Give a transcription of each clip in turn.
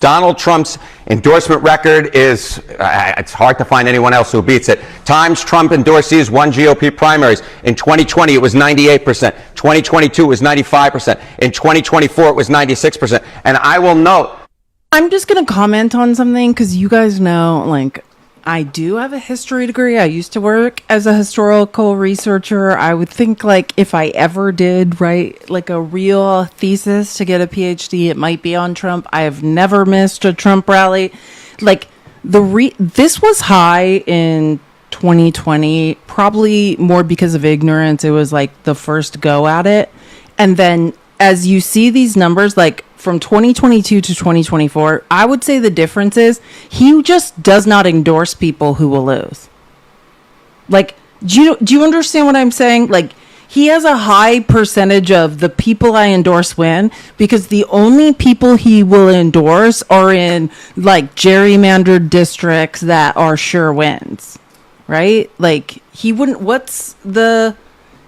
Donald Trump's endorsement record is, it's hard to find anyone else who beats it. Times Trump endorsees won GOP primaries. In 2020, it was 98%. 2022, it was 95%. In 2024, it was 96%. And I will note. I'm just going to comment on something because you guys know, like, I do have a history degree. I used to work as a historical researcher. I would think, like, if I ever did write, like, a real thesis to get a PhD, it might be on Trump. I have never missed a Trump rally. Like, this was high in 2020, probably more because of ignorance. It was, like, the first go at it. And then as you see these numbers, like, from 2022 to 2024, I would say the difference is he just does not endorse people who will lose. Like, do you understand what I'm saying? Like, he has a high percentage of the people I endorse win because the only people he will endorse are in, like, gerrymandered districts that are sure wins, right? Like, he wouldn't, what's the,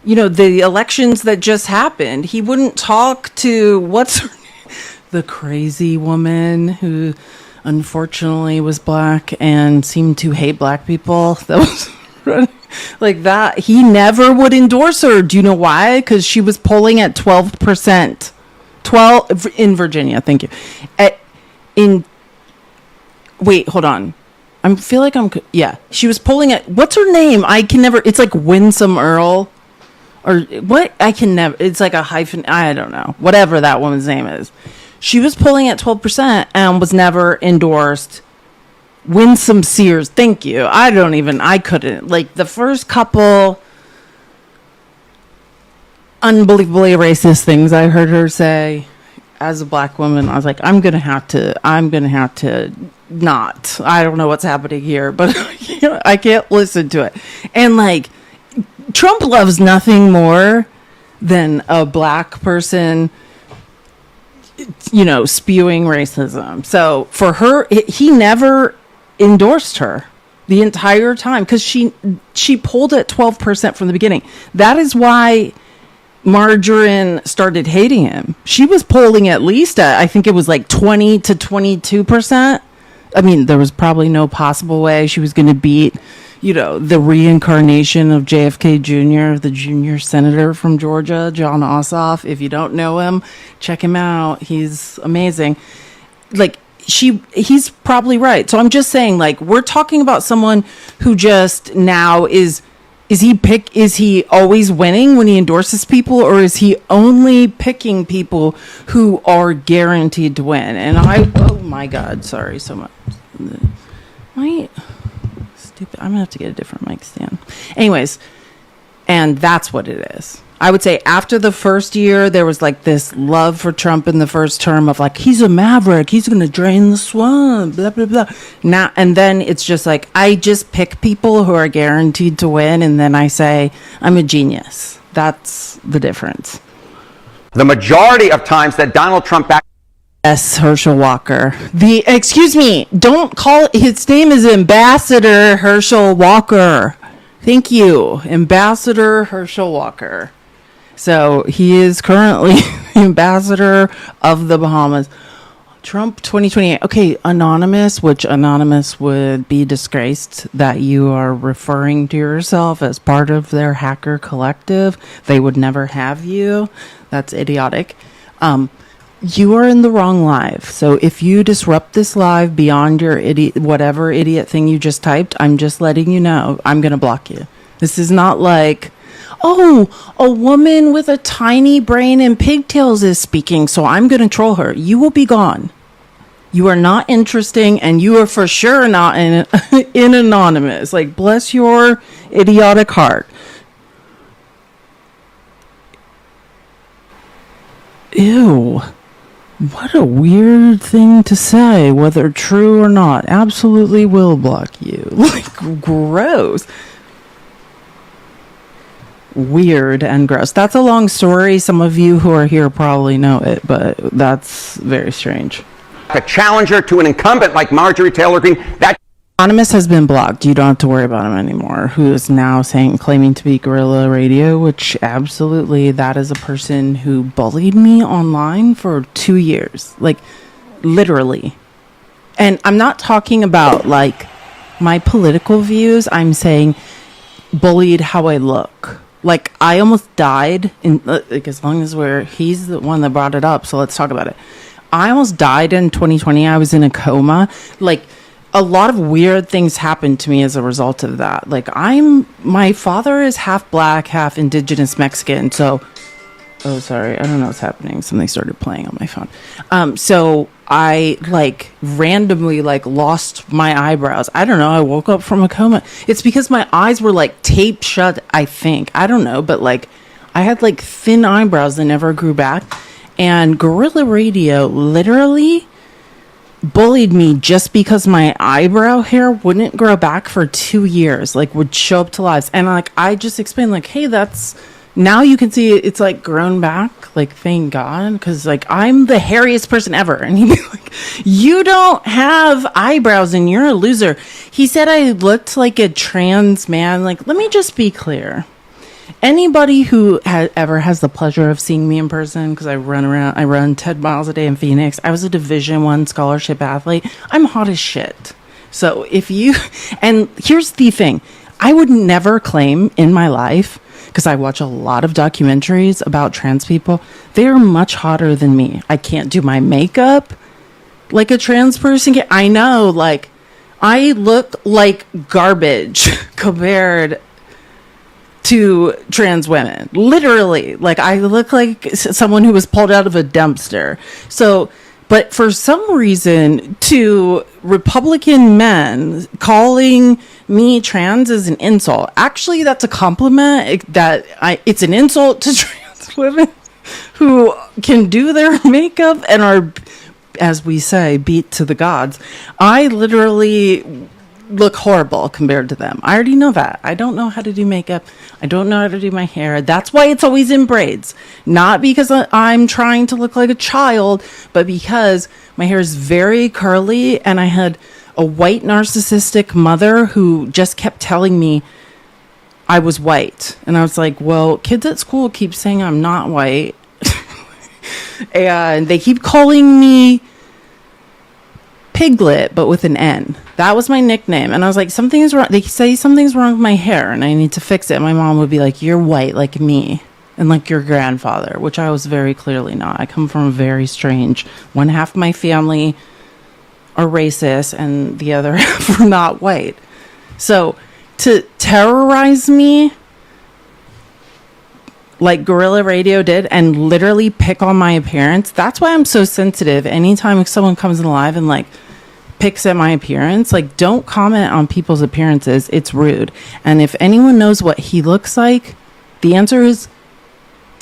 you know, the elections that just happened, he wouldn't talk to, what's her name? The crazy woman who unfortunately was black and seemed to hate black people. That was like that. He never would endorse her. Do you know why? Because she was polling at 12%. 12 in Virginia. Thank you. Wait, hold on. I feel like yeah. She was polling at, what's her name? I can never, it's like Winsome Earl. Or what? I can never, it's like a hyphen. I don't know. Whatever that woman's name is. She was polling at 12% and was never endorsed. Winsome Sears, thank you. I couldn't. Like, the first couple unbelievably racist things I heard her say as a black woman, I was like, I'm going to have to not. I don't know what's happening here, but I can't listen to it. And, like, Trump loves nothing more than a black person, you know, spewing racism. So for her, he never endorsed her the entire time because she polled at 12% from the beginning. That is why Margarine started hating him. She was polling at least at, I think it was like 20 to 22%. I mean, there was probably no possible way she was going to beat, you know, the reincarnation of JFK Jr., the junior senator from Georgia, John Ossoff. If you don't know him, check him out. He's amazing. Like, he's probably right. So I'm just saying, like, we're talking about someone who just now is he always winning when he endorses people, or is he only picking people who are guaranteed to win? And oh my God, sorry so much. Stupid. I'm gonna have to get a different mic stand. Anyways, and that's what it is. I would say after the first year, there was like this love for Trump in the first term of like, he's a maverick, he's gonna drain the swamp, blah blah blah. Now and then it's just like, I just pick people who are guaranteed to win, and then I say I'm a genius. That's the difference. The majority of times that Donald Trump Yes, Herschel Walker. Excuse me, don't call, his name is Ambassador Herschel Walker. Thank you, Ambassador Herschel Walker. So he is currently ambassador of the Bahamas. Trump 2028. Okay, Anonymous, which Anonymous would be disgraced that you are referring to yourself as part of their hacker collective. They would never have you. That's idiotic. You are in the wrong live. So if you disrupt this live beyond your whatever idiot thing you just typed, I'm just letting you know, I'm going to block you. This is not like, oh, a woman with a tiny brain and pigtails is speaking, so I'm going to troll her. You will be gone. You are not interesting, and you are for sure not in Anonymous. Like, bless your idiotic heart. Ew. What a weird thing to say, whether true or not. Absolutely will block you. Like, gross. Weird and gross. That's a long story. Some of you who are here probably know it, but that's very strange. A challenger to an incumbent like Marjorie Taylor Greene, that Anonymous has been blocked. You don't have to worry about him anymore. Who is now claiming to be Guerrilla Radio, which absolutely, that is a person who bullied me online for 2 years. Like, literally. And I'm not talking about like my political views. I'm saying bullied how I look. Like I almost died in like as long as he's the one that brought it up, so let's talk about it. I almost died in 2020. I was in a coma. Like a lot of weird things happened to me as a result of that. Like my father is half black, half indigenous Mexican. So, oh, sorry. I don't know what's happening. Something started playing on my phone. So I like randomly like lost my eyebrows. I don't know. I woke up from a coma. It's because my eyes were like taped shut, I think. I don't know. But like I had like thin eyebrows that never grew back. And Guerrilla Radio literally bullied me just because my eyebrow hair wouldn't grow back for 2 years, like would show up to lives. And like I just explained like, hey, that's now you can see it's like grown back, like thank God, because like I'm the hairiest person ever. And he'd be like, you don't have eyebrows and you're a loser. He said I looked like a trans man. Like, let me just be clear. Anybody who ever has the pleasure of seeing me in person, because I run 10 miles a day in Phoenix. I was a Division I scholarship athlete. I'm hot as shit. So and here's the thing, I would never claim in my life, because I watch a lot of documentaries about trans people, they're much hotter than me. I can't do my makeup like a trans person can. I know, like, I look like garbage compared to trans women. Literally. Like, I look like someone who was pulled out of a dumpster. So, but for some reason, to Republican men, calling me trans is an insult. Actually, that's a compliment. It's an insult to trans women who can do their makeup and are, as we say, beat to the gods. I literally look horrible compared to them. I already know that. I don't know how to do makeup. I don't know how to do my hair. That's why it's always in braids. Not because I'm trying to look like a child, but because my hair is very curly and I had a white narcissistic mother who just kept telling me I was white. And I was like, well, kids at school keep saying I'm not white. And they keep calling me Piglet, but with an N. That was my nickname. And I was like, something is wrong. They say something's wrong with my hair and I need to fix it. And my mom would be like, you're white like me and like your grandfather, which I was very clearly not. I come from a very strange, one half of my family are racist and the other half are not white. So to terrorize me like Guerrilla Radio did and literally pick on my appearance, that's why I'm so sensitive. Anytime someone comes in live and like picks at my appearance, like don't comment on people's appearances. It's rude. And if anyone knows what he looks like, the answer is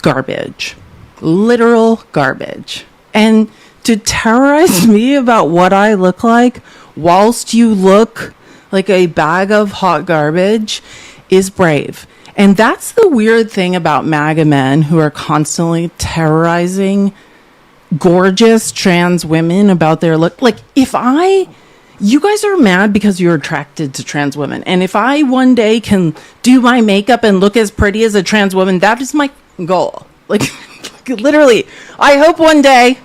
garbage. Literal garbage. And to terrorize me about what I look like whilst you look like a bag of hot garbage is brave. And that's the weird thing about MAGA men who are constantly terrorizing gorgeous trans women about their look. Like, you guys are mad because you're attracted to trans women. And if I one day can do my makeup and look as pretty as a trans woman, that is my goal. Like, literally, I hope one day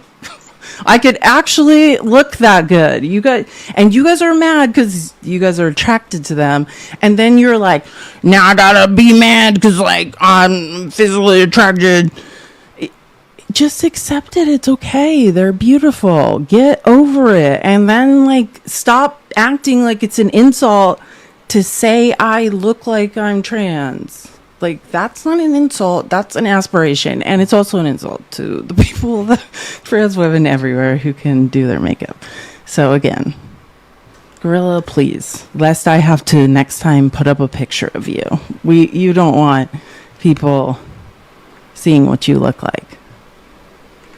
I could actually look that good. You guys are mad because you guys are attracted to them. And then you're like, now I gotta be mad because like I'm physically attracted. Just accept it. It's okay. They're beautiful. Get over it. And then like stop acting like it's an insult to say I look like I'm trans. Like, that's not an insult. That's an aspiration. And it's also an insult to the people, the trans women everywhere who can do their makeup. So, again, Gorilla, please, lest I have to next time put up a picture of you. You don't want people seeing what you look like.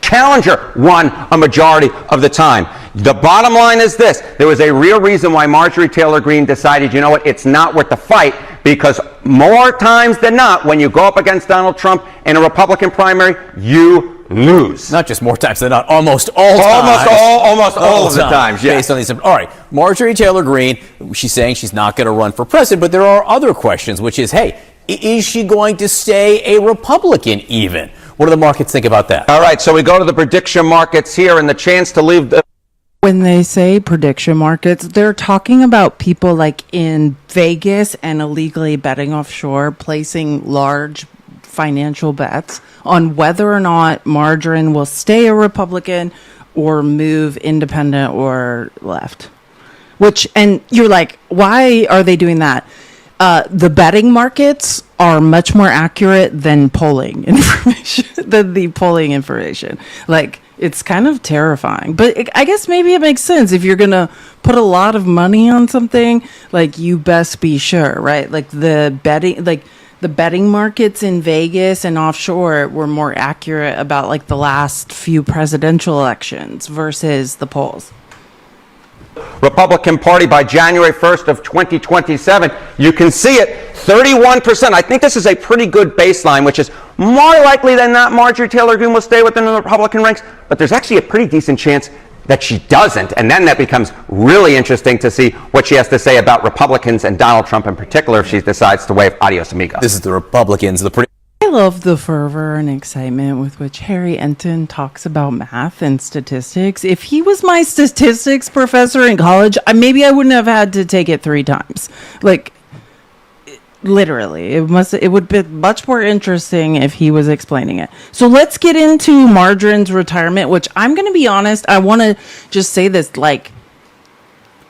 Challenger won a majority of the time. The bottom line is this. There was a real reason why Marjorie Taylor Greene decided, you know what, it's not worth the fight, because more times than not, when you go up against Donald Trump in a Republican primary, you lose. Not just more times than not, almost all times. Almost all of the times, yes. Based on these. All right, Marjorie Taylor Greene, she's saying she's not going to run for president, but there are other questions, which is, hey, is she going to stay a Republican even? What do the markets think about that? All right, so we go to the prediction markets here, and the chance to leave the When they say prediction markets, they're talking about people like in Vegas and illegally betting offshore, placing large financial bets on whether or not Margarine will stay a Republican or move independent or left. Which, and you're like, why are they doing that? The betting markets are much more accurate than polling information, than the polling information. Like, it's kind of terrifying. But I guess maybe it makes sense. If you're going to put a lot of money on something, like, you best be sure, right? Like, the betting markets in Vegas and offshore were more accurate about, like, the last few presidential elections versus the polls. Republican Party by January 1st of 2027. You can see it, 31%. I think this is a pretty good baseline, which is more likely than not Marjorie Taylor Greene will stay within the Republican ranks, but there's actually a pretty decent chance that she doesn't. And then that becomes really interesting to see what she has to say about Republicans and Donald Trump in particular if she decides to wave adios amigos. This is the Republicans, I love the fervor and excitement with which Harry Enton talks about math and statistics. If he was my statistics professor in college, maybe I wouldn't have had to take it 3 times. Like, literally, it would be much more interesting if he was explaining it. So let's get into Margarine's retirement, which I'm going to be honest, I want to just say this, like,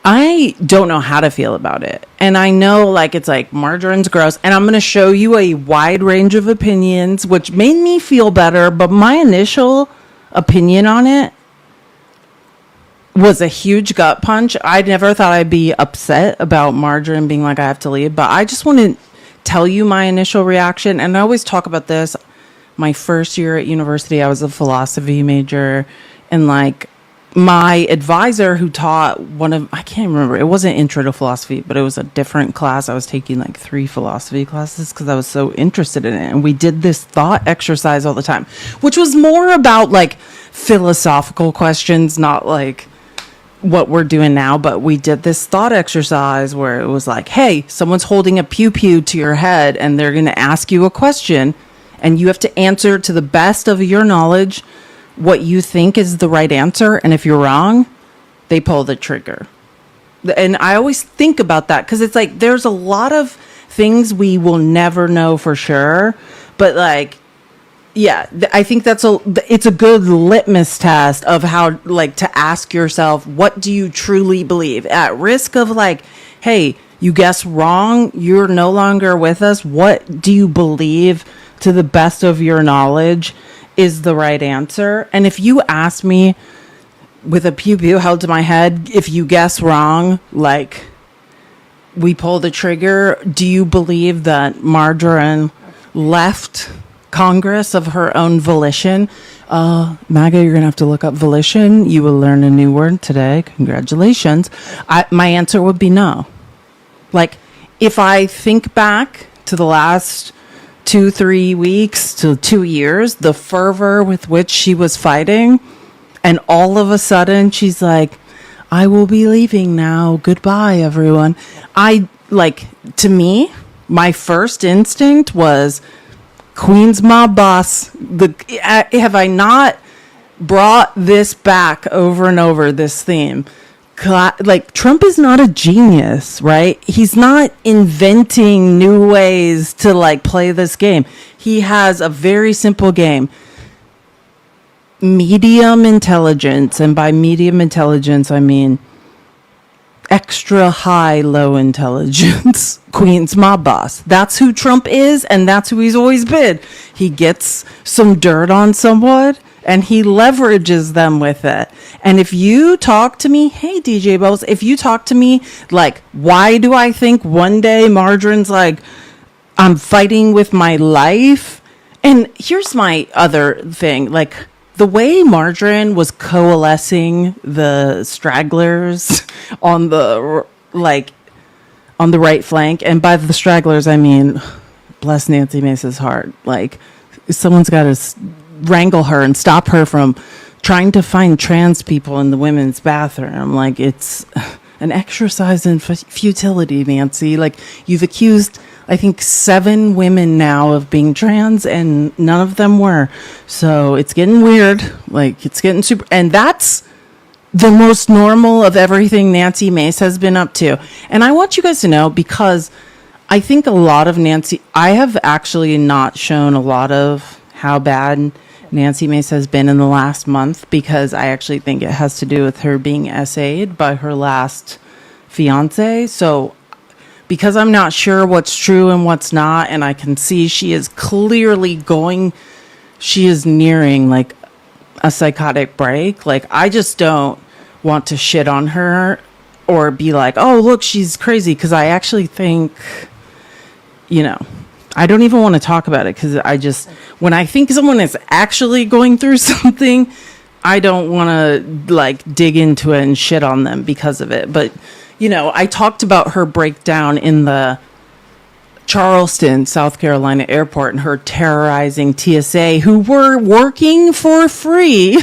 I don't know how to feel about it. And I know, like, it's like Margarine's gross. And I'm going to show you a wide range of opinions, which made me feel better. But my initial opinion on it was a huge gut punch. I never thought I'd be upset about Margarine being like, I have to leave. But I just want to tell you my initial reaction. And I always talk about this. My first year at university, I was a philosophy major. And, like, my advisor who taught I can't remember, it wasn't intro to philosophy, but it was a different class. I was taking like 3 philosophy classes because I was so interested in it. And we did this thought exercise all the time, which was more about like philosophical questions, not like what we're doing now. But we did this thought exercise where it was like, hey, someone's holding a pew-pew to your head and they're going to ask you a question and you have to answer to the best of your knowledge what you think is the right answer, and if you're wrong, they pull the trigger. And I always think about that because it's like there's a lot of things we will never know for sure, but like, yeah, I think it's a good litmus test of how, like, to ask yourself, what do you truly believe at risk of like, hey, you guess wrong, you're no longer with us. What do you believe to the best of your knowledge is the right answer? And if you ask me with a pew-pew held to my head, if you guess wrong, like, we pull the trigger, do you believe that Margarine left Congress of her own volition? MAGA, you're going to have to look up volition. You will learn a new word today. Congratulations. My answer would be no. Like, if I think back to the last 2-3 weeks to 2 years, the fervor with which she was fighting, and all of a sudden she's like, I will be leaving now. Goodbye, everyone. To me, my first instinct was Queen's mob boss. Have I not brought this back over and over, this theme? Like, Trump is not a genius, right? He's not inventing new ways to like play this game. He has a very simple game. Medium intelligence, and by medium intelligence I mean extra high low intelligence. Queen's mob boss. That's who Trump is, and that's who he's always been. He gets some dirt on someone and he leverages them with it. And if you talk to me, hey, DJ Bubbles, if you talk to me, like, why do I think one day Margarine's like, I'm fighting with my life? And here's my other thing. Like, the way Margarine was coalescing the stragglers on the right flank, and by the stragglers, I mean, bless Nancy Mace's heart. Like, someone's got to wrangle her and stop her from trying to find trans people in the women's bathroom. Like, it's an exercise in futility, Nancy. Like, you've accused, I think, 7 women now of being trans, and none of them were. So it's getting weird. Like, it's getting super, and that's the most normal of everything Nancy Mace has been up to. And I want you guys to know, because I think a lot of I have actually not shown a lot of how bad Nancy Mace has been in the last month, because I actually think it has to do with her being essayed by her last fiance. So because I'm not sure what's true and what's not, and I can see she is nearing like a psychotic break. Like, I just don't want to shit on her or be like, oh, look, she's crazy. Because I actually think, I don't even want to talk about it, because when I think someone is actually going through something, I don't want to like dig into it and shit on them because of it. But, I talked about her breakdown in the Charleston, South Carolina airport, and her terrorizing TSA, who were working for free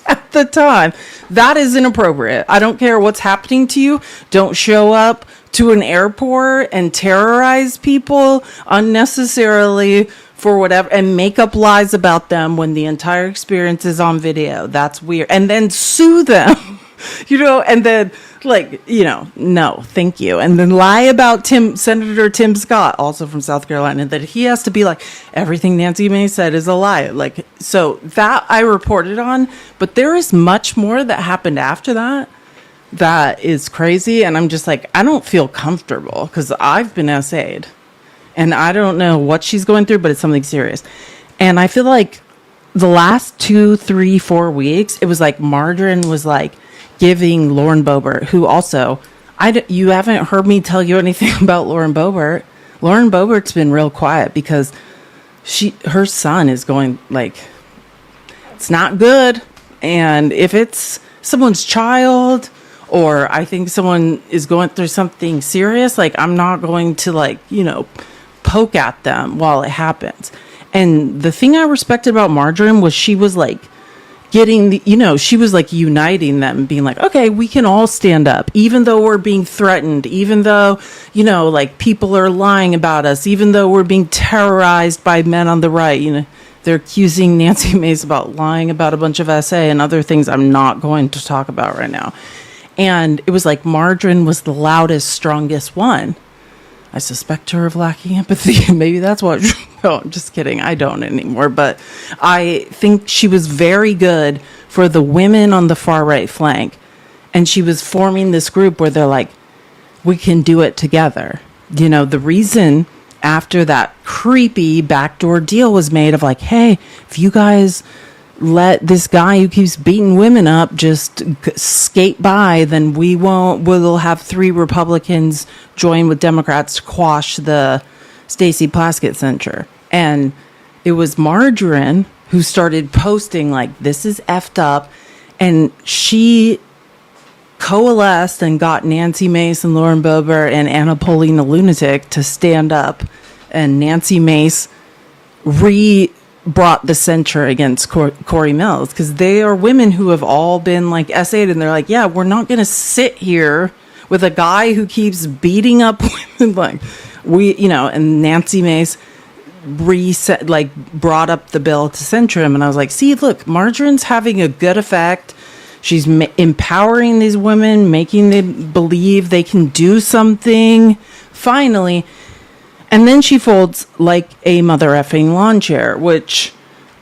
at the time. That is inappropriate. I don't care what's happening to you. Don't show up to an airport and terrorize people unnecessarily for whatever, and make up lies about them when the entire experience is on video. That's weird. And then sue them, and then no, thank you. And then lie about Senator Tim Scott, also from South Carolina, that he has to be like, everything Nancy Mace said is a lie. Like, so that I reported on, but there is much more that happened after that is crazy. And I'm just like, I don't feel comfortable, because I've been essayed and I don't know what she's going through, but it's something serious. And I feel like the last 2, 3, 4 weeks, it was like Margarine was like giving Lauren Boebert, who also, you haven't heard me tell you anything about Lauren Boebert. Lauren Boebert's been real quiet because her son is going, like, it's not good. And if it's someone's child, or I think someone is going through something serious, like, I'm not going to, like, poke at them while it happens. And the thing I respected about Margarine was she was like getting she was like uniting them, being like, okay, we can all stand up, even though we're being threatened, even though like people are lying about us, even though we're being terrorized by men on the right. They're accusing Nancy Mace about lying about a bunch of SA and other things I'm not going to talk about right now. And it was like Margarine was the loudest, strongest one. I suspect her of lacking empathy. Maybe that's what... No, I'm just kidding. I don't anymore. But I think she was very good for the women on the far right flank. And she was forming this group where they're like, we can do it together. The reason after that creepy backdoor deal was made of like, hey, if you guys let this guy who keeps beating women up just skate by, then we'll have 3 Republicans join with Democrats to quash the Stacey Plaskett censure. And it was Margarine who started posting like, this is effed up. And she coalesced and got Nancy Mace and Lauren Boebert and Anna Paulina Lunatic to stand up. And Nancy Mace brought the censure against Corey Mills, because they are women who have all been like essayed, and they're like, yeah, we're not going to sit here with a guy who keeps beating up women. Like, and Nancy Mace brought up the bill to censure him. And I was like, see, look, Margarine's having a good effect. She's empowering these women, making them believe they can do something finally. And then she folds like a mother effing lawn chair, which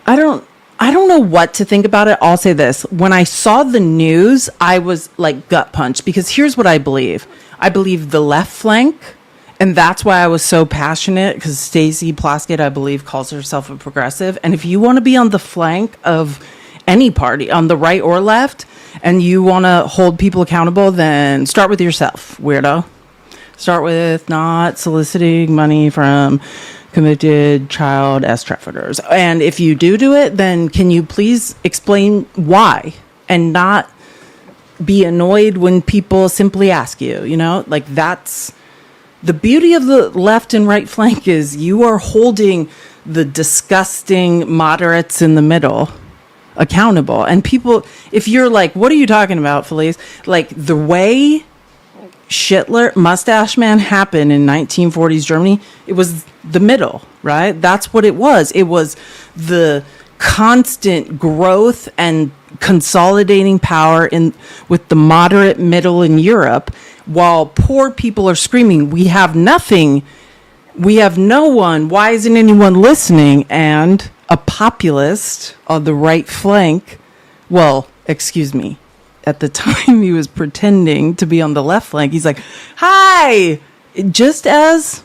I don't know what to think about it. I'll say this. When I saw the news, I was like gut punched, because here's what I believe. I believe the left flank, and that's why I was so passionate, because Stacey Plaskett, I believe, calls herself a progressive. And if you want to be on the flank of any party, on the right or left, and you want to hold people accountable, then start with yourself, weirdo. Start with not soliciting money from convicted child traffickers. And if you do it, then can you please explain why, and not be annoyed when people simply ask you, like, that's the beauty of the left and right flank, is you are holding the disgusting moderates in the middle accountable. And people, if you're like, what are you talking about, Felice? Like, the way Hitler, Mustache Man happened in 1940s Germany, it was the middle, right? That's what it was. It was the constant growth and consolidating power with the moderate middle in Europe, while poor people are screaming, we have nothing, we have no one, why isn't anyone listening? And a populist on the right flank, well, excuse me, at the time he was pretending to be on the left flank, he's like, hi, just as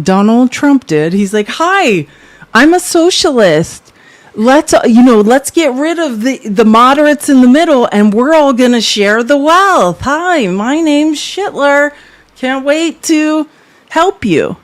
Donald Trump did. He's like, hi, I'm a socialist. Let's get rid of the moderates in the middle, and we're all going to share the wealth. Hi, my name's Schittler. Can't wait to help you.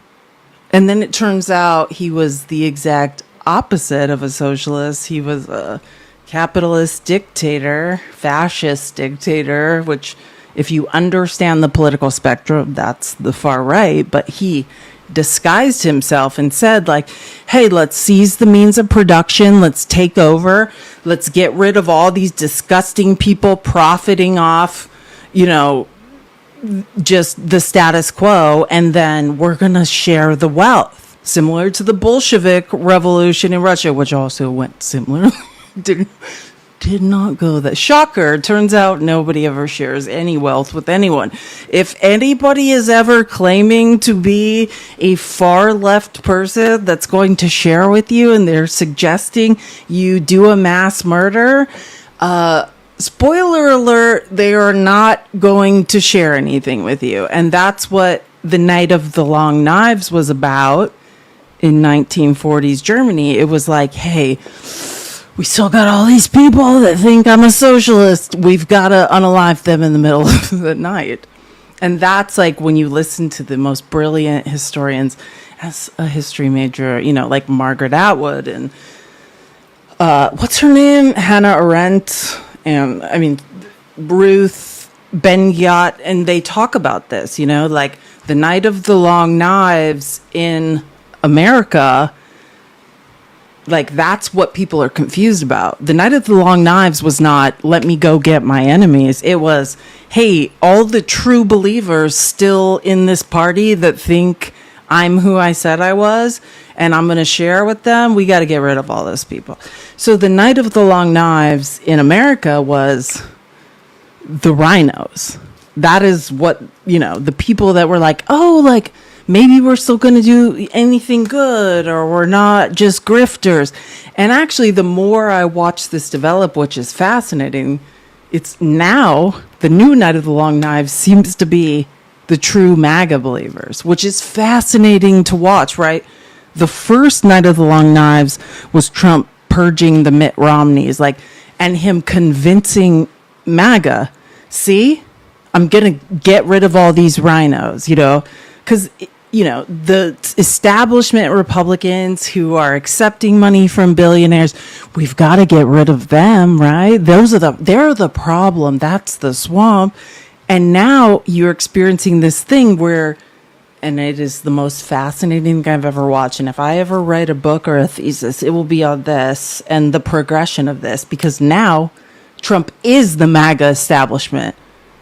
And then it turns out he was the exact opposite of a socialist. He was a capitalist dictator, fascist dictator, which if you understand the political spectrum, that's the far right. But he disguised himself and said, like, hey, let's seize the means of production, let's take over, let's get rid of all these disgusting people profiting off, just the status quo, and then we're gonna share the wealth, similar to the Bolshevik revolution in Russia, which also went similar. Did not go that. Shocker. Turns out nobody ever shares any wealth with anyone. If anybody is ever claiming to be a far left person that's going to share with you and they're suggesting you do a mass murder, spoiler alert, they are not going to share anything with you. And that's what the Night of the Long Knives was about in 1940s Germany. It was like, hey, we still got all these people that think I'm a socialist. We've got to unalive them in the middle of the night. And that's like when you listen to the most brilliant historians, as a history major, like Margaret Atwood and what's her name? Hannah Arendt, and Ruth Ben-Ghiat, and they talk about this, like the Night of the Long Knives in America. Like, that's what people are confused about. The Night of the Long Knives was not, let me go get my enemies. It was, hey, all the true believers still in this party that think I'm who I said I was, and I'm going to share with them, we got to get rid of all those people. So the Night of the Long Knives in America was the rhinos. That is what, the people that were like, oh, like, maybe we're still going to do anything good, or we're not just grifters. And actually, the more I watch this develop, which is fascinating, it's now the new Night of the Long Knives seems to be the true MAGA believers, which is fascinating to watch, right? The first Night of the Long Knives was Trump purging the Mitt Romneys, and him convincing MAGA, see, I'm going to get rid of all these rhinos, because the establishment Republicans who are accepting money from billionaires, we've got to get rid of them, right? They're the problem. That's the swamp. And now you're experiencing this thing where, and it is the most fascinating thing I've ever watched. And if I ever write a book or a thesis, it will be on this and the progression of this, because now Trump is the MAGA establishment,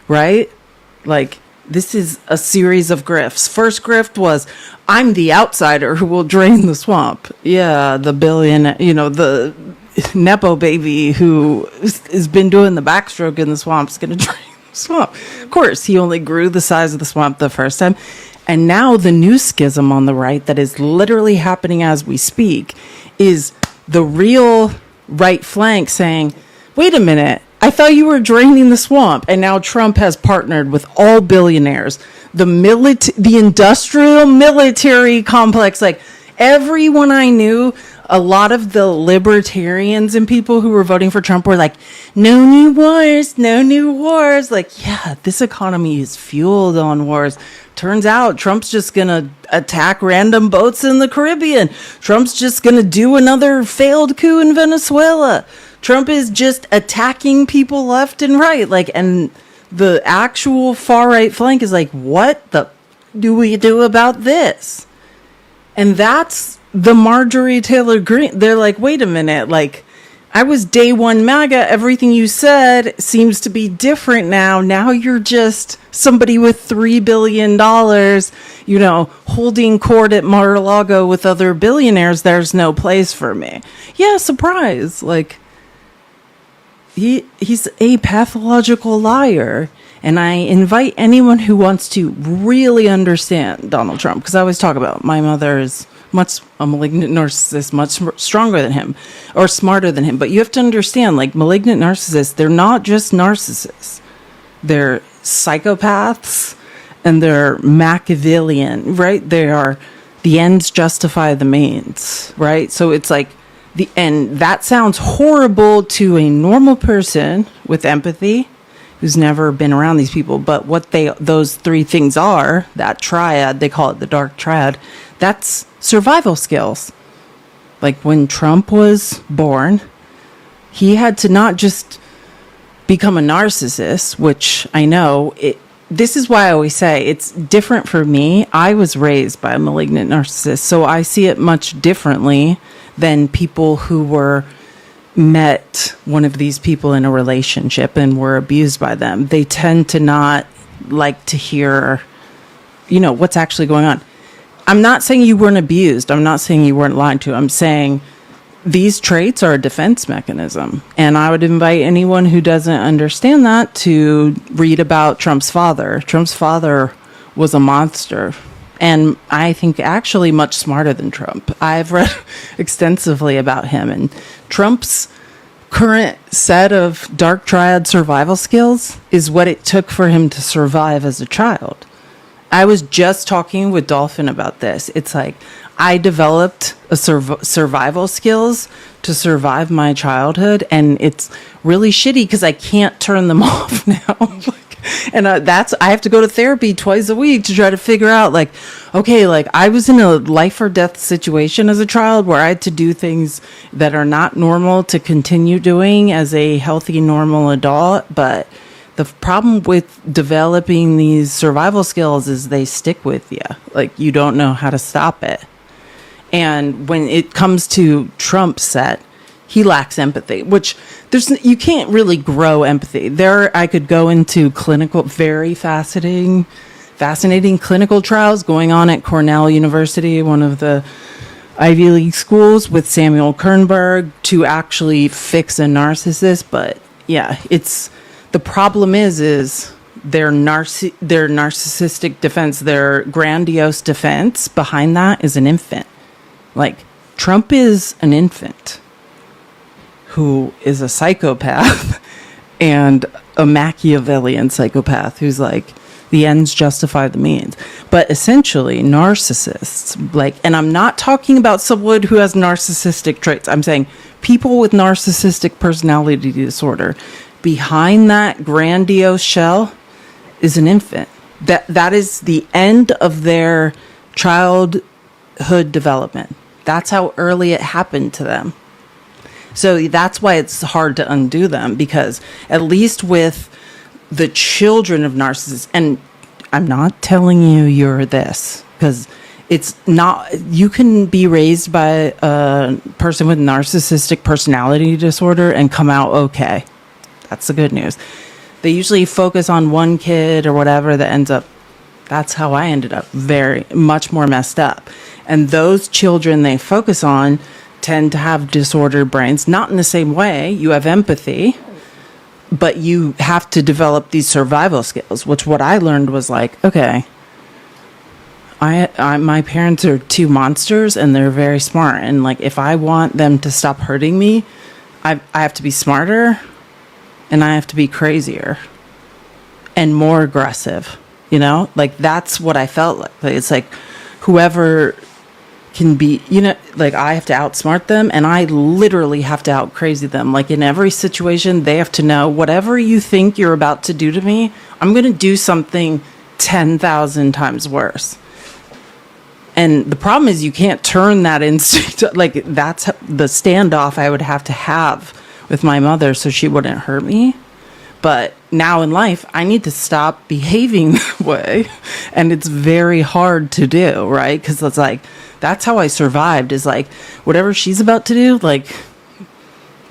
right? This is a series of grifts. First grift was, I'm the outsider who will drain the swamp. Yeah, the the Nepo baby who has been doing the backstroke in the swamp is going to drain the swamp. Of course, he only grew the size of the swamp the first time. And now the new schism on the right that is literally happening as we speak is the real right flank saying, wait a minute, I thought you were draining the swamp. And now Trump has partnered with all billionaires, the industrial military complex, everyone I knew. A lot of the libertarians and people who were voting for Trump were like, no new wars, no new wars. Yeah, this economy is fueled on wars. Turns out Trump's just going to attack random boats in the Caribbean. Trump's just going to do another failed coup in Venezuela. Trump is just attacking people left and right. And the actual far right flank is like, what the do we do about this? And that's the Marjorie Taylor Greene. They're like, wait a minute. I was day one MAGA. Everything you said seems to be different now. Now you're just somebody with $3 billion, holding court at Mar-a-Lago with other billionaires. There's no place for me. Yeah, surprise. Like, he's a pathological liar. And I invite anyone who wants to really understand Donald Trump, because I always talk about my mother is a malignant narcissist, much stronger than him or smarter than him. But you have to understand, like, malignant narcissists, they're not just narcissists. They're psychopaths and they're Machiavellian, right? They are the ends justify the means, right? So it's like and that sounds horrible to a normal person with empathy who's never been around these people. But what those three things are, that triad, they call it the dark triad, that's survival skills. Like when Trump was born, he had to not just become a narcissist, which I know this is why I always say it's different for me. I was raised by a malignant narcissist, so I see it much differently than people who met one of these people in a relationship and were abused by them. They tend to not like to hear, what's actually going on. I'm not saying you weren't abused. I'm not saying you weren't lied to. I'm saying these traits are a defense mechanism. And I would invite anyone who doesn't understand that to read about Trump's father. Trump's father was a monster. And I think actually much smarter than Trump. I've read extensively about him. And Trump's current set of dark triad survival skills is what it took for him to survive as a child. I was just talking with Dolphin about this. It's like I developed a survival skills to survive my childhood, and it's really shitty because I can't turn them off now. And I have to go to therapy twice a week to try to figure out, I was in a life or death situation as a child where I had to do things that are not normal to continue doing as a healthy, normal adult. But the problem with developing these survival skills is they stick with you. Like, you don't know how to stop it. And when it comes to Trump's set, he lacks empathy, which you can't really grow empathy. I could go into very fascinating clinical trials going on at Cornell University, one of the Ivy League schools, with Samuel Kernberg to actually fix a narcissist. But yeah, the problem is their narcissistic defense, their grandiose defense behind that is an infant. Like, Trump is an infant who is a psychopath and a Machiavellian psychopath who's like, the ends justify the means. But essentially, narcissists, and I'm not talking about someone who has narcissistic traits. I'm saying people with narcissistic personality disorder, behind that grandiose shell is an infant. That is the end of their childhood development. That's how early it happened to them. So that's why it's hard to undo them, because at least with the children of narcissists, and I'm not telling you you're this, because it's not, you can be raised by a person with narcissistic personality disorder and come out okay. That's the good news. They usually focus on one kid or whatever that ends up, that's how I ended up, very much more messed up. And those children they focus on tend to have disordered brains, not in the same way. You have empathy, but you have to develop these survival skills, which what I learned was like, okay, my parents are two monsters and they're very smart. And like, if I want them to stop hurting me, I have to be smarter and I have to be crazier and more aggressive, like that's what I felt like. It's like whoever can be, I have to outsmart them and I literally have to out crazy them. Like in every situation, they have to know whatever you think you're about to do to me, I'm going to do something 10,000 times worse. And the problem is you can't turn that instinct. Like that's the standoff I would have to have with my mother so she wouldn't hurt me. But now in life, I need to stop behaving that way. And it's very hard to do, right? Because it's like, that's how I survived, is like, whatever she's about to do, like,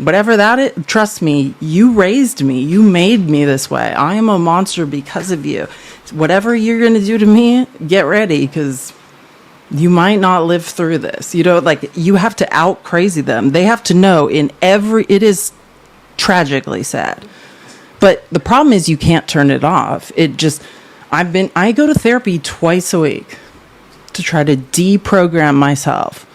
whatever that is, trust me, you raised me. You made me this way. I am a monster because of you. Whatever you're going to do to me, get ready, because you might not live through this. You know, like, you have to out crazy them. They have to know it is tragically sad. But the problem is you can't turn it off. I go to therapy twice a week to try to deprogram myself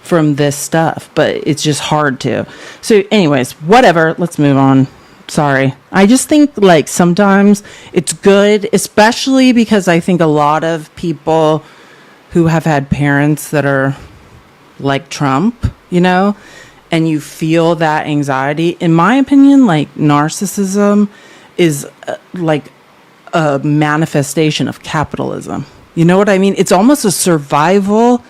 from this stuff, but it's just hard to. So anyways, whatever, let's move on. Sorry. I just think, like, sometimes it's good, especially because I think a lot of people who have had parents that are like Trump, you know, and you feel that anxiety. In my opinion, like, narcissism is like a manifestation of capitalism. You know what I mean? It's almost a survival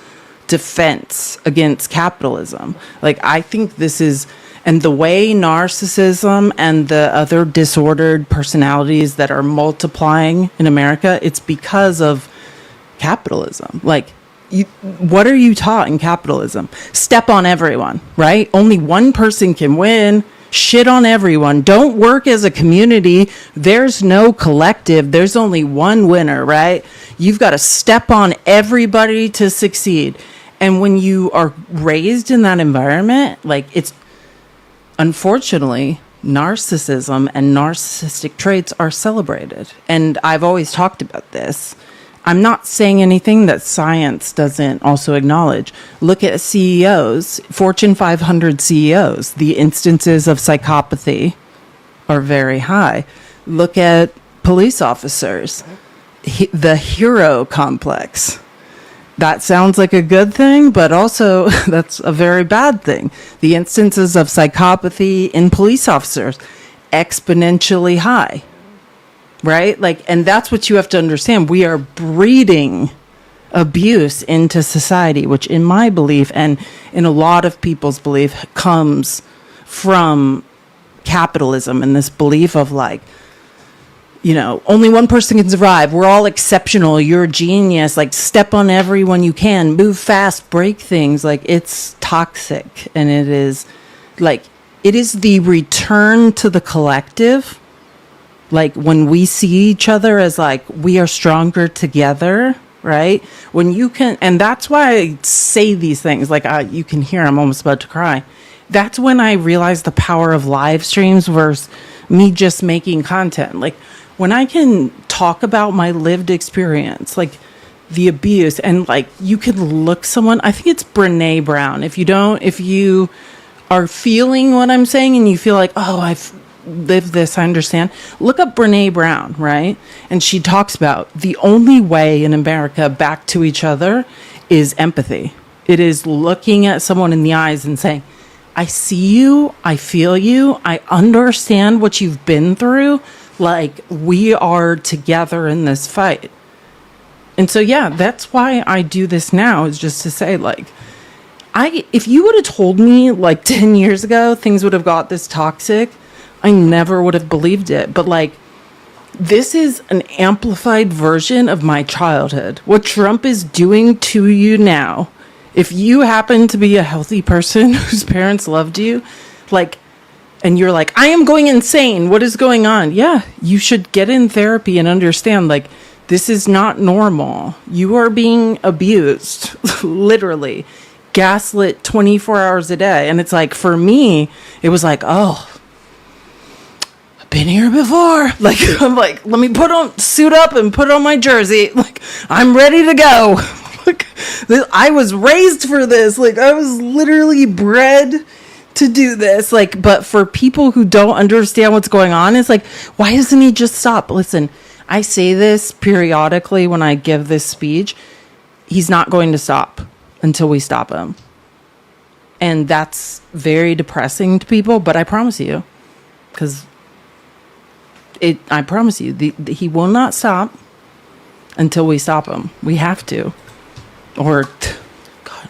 defense against capitalism. Like, I think this is, and the way narcissism and the other disordered personalities that are multiplying in America, it's because of capitalism. Like, what are you taught in capitalism? Step on everyone, right? Only one person can win. Shit on everyone. Don't work as a community. There's no collective. There's only one winner, right? You've got to step on everybody to succeed. And when you are raised in that environment, like, it's, unfortunately, narcissism and narcissistic traits are celebrated. And I've always talked about this. I'm not saying anything that science doesn't also acknowledge. Look at CEOs, Fortune 500 CEOs. The instances of psychopathy are very high. Look at police officers, the hero complex. That sounds like a good thing, but also that's a very bad thing. The instances of psychopathy in police officers, exponentially high. Right? Like, and that's what you have to understand. We are breeding abuse into society, which in my belief and in a lot of people's belief comes from capitalism and this belief of, like, you know, only one person can survive. We're all exceptional. You're a genius. Like, step on everyone you can. Move fast. Break things. Like, it's toxic. And it is, like, it is the return to the collective. Like, when we see each other as, like, we are stronger together, right? When you can, and that's why I say these things. Like, you can hear I'm almost about to cry. That's when I realized the power of live streams versus me just making content. Like, when I can talk about my lived experience, like the abuse, and, like, you can look someone, I think it's Brene Brown. If you are feeling what I'm saying and you feel like, oh, I've lived this, I understand. Look up Brene Brown, right? And she talks about the only way in America back to each other is empathy. It is looking at someone in the eyes and saying, I see you, I feel you, I understand what you've been through. Like, we are together in this fight. And so, yeah, that's why I do this now, is just to say, like, if you would have told me, like, 10 years ago things would have got this toxic, I never would have believed it. But, like, this is an amplified version of my childhood. What Trump is doing to you now, if you happen to be a healthy person whose parents loved you, like, and you're like, I am going insane. What is going on? Yeah, you should get in therapy and understand, like, this is not normal. You are being abused, literally, gaslit 24 hours a day. And it's like, for me, it was like, oh, been here before. Like, I'm like, let me suit up and put on my jersey. Like, I'm ready to go. Like, I was raised for this. Like, I was literally bred to do this. Like, but for people who don't understand what's going on, it's like, why doesn't he just stop? Listen, I say this periodically when I give this speech. He's not going to stop until we stop him. And that's very depressing to people, but I promise you, because I promise you, he will not stop until we stop him. We have to. Or, God,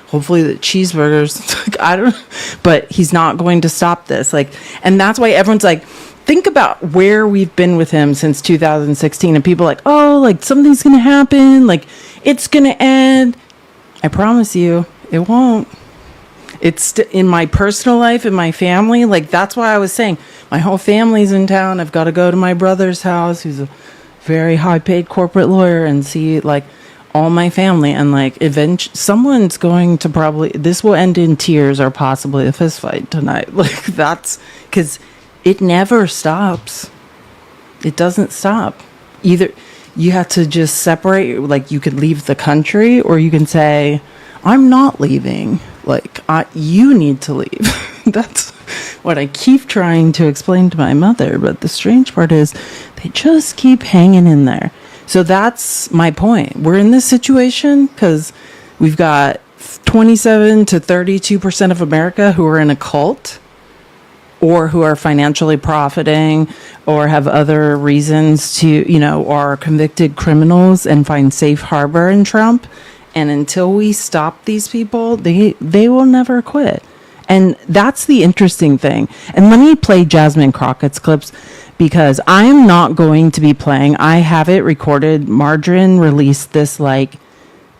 hopefully the cheeseburgers, I don't, but he's not going to stop this. Like, and that's why everyone's like, think about where we've been with him since 2016. And people are like, oh, like, something's going to happen. Like, it's going to end. I promise you, it won't. It's in my personal life, in my family. Like, that's why I was saying my whole family's in town. I've got to go to my brother's house, who's a very high paid corporate lawyer, and see like all my family. And like, someone's going to probably, this will end in tears or possibly a fist fight tonight. Like, that's because it never stops. It doesn't stop. Either you have to just separate, like you could leave the country, or you can say, I'm not leaving. Like, you need to leave. That's what I keep trying to explain to my mother. But the strange part is they just keep hanging in there. So that's my point. We're in this situation because we've got 27 to 32% of America who are in a cult, or who are financially profiting, or have other reasons to, are convicted criminals and find safe harbor in Trump. And until we stop these people, they will never quit. And that's the interesting thing. And let me play Jasmine Crockett's clips, because I'm not going to be playing. I have it recorded. Margarine released this like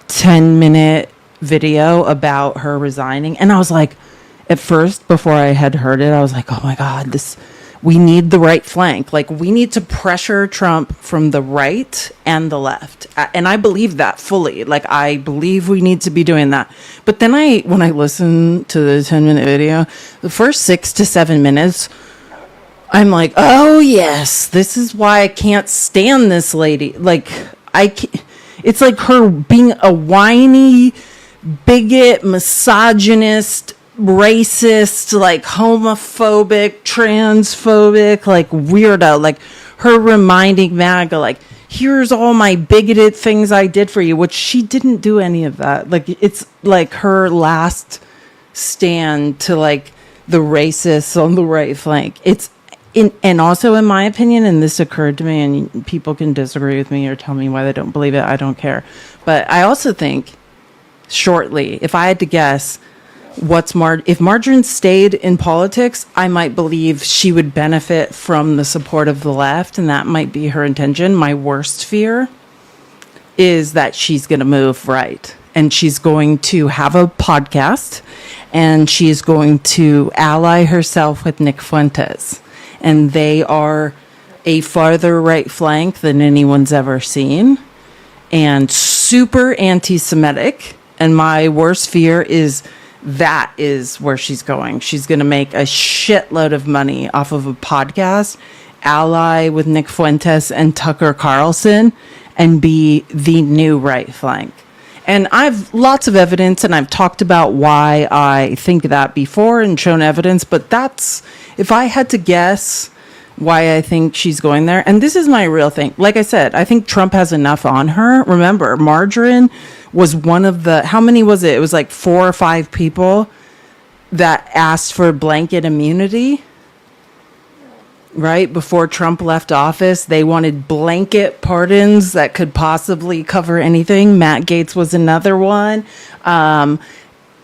10-minute video about her resigning. And I was like, at first, before I had heard it, I was like, oh my God, we need the right flank. Like, we need to pressure Trump from the right and the left. And I believe that fully. Like, I believe we need to be doing that. But then when I listened to the 10-minute video, the first 6 to 7 minutes, I'm like, oh yes, this is why I can't stand this lady. Like, it's like her being a whiny, bigot, misogynist, racist, like homophobic, transphobic, like weirdo, like her reminding MAGA, like, here's all my bigoted things I did for you, which she didn't do any of that. Like, it's like her last stand to like the racists on the right flank. And also, in my opinion, and this occurred to me, and people can disagree with me or tell me why they don't believe it, I don't care. But I also think, shortly, if I had to guess, if Margarine stayed in politics, I might believe she would benefit from the support of the left, and that might be her intention. My worst fear is that she's going to move right, and she's going to have a podcast, and she's going to ally herself with Nick Fuentes, and they are a farther right flank than anyone's ever seen, and super anti-Semitic. And my worst fear is that is where she's going. She's going to make a shitload of money off of a podcast, ally with Nick Fuentes and Tucker Carlson, and be the new right flank. And I've lots of evidence, and I've talked about why I think that before and shown evidence, but that's, if I had to guess why I think she's going there, and this is my real thing. Like I said, I think Trump has enough on her. Remember, Margarine was one of the, how many was it? It was like 4 or 5 people that asked for blanket immunity, right? Before Trump left office, they wanted blanket pardons that could possibly cover anything. Matt Gaetz was another one. I'm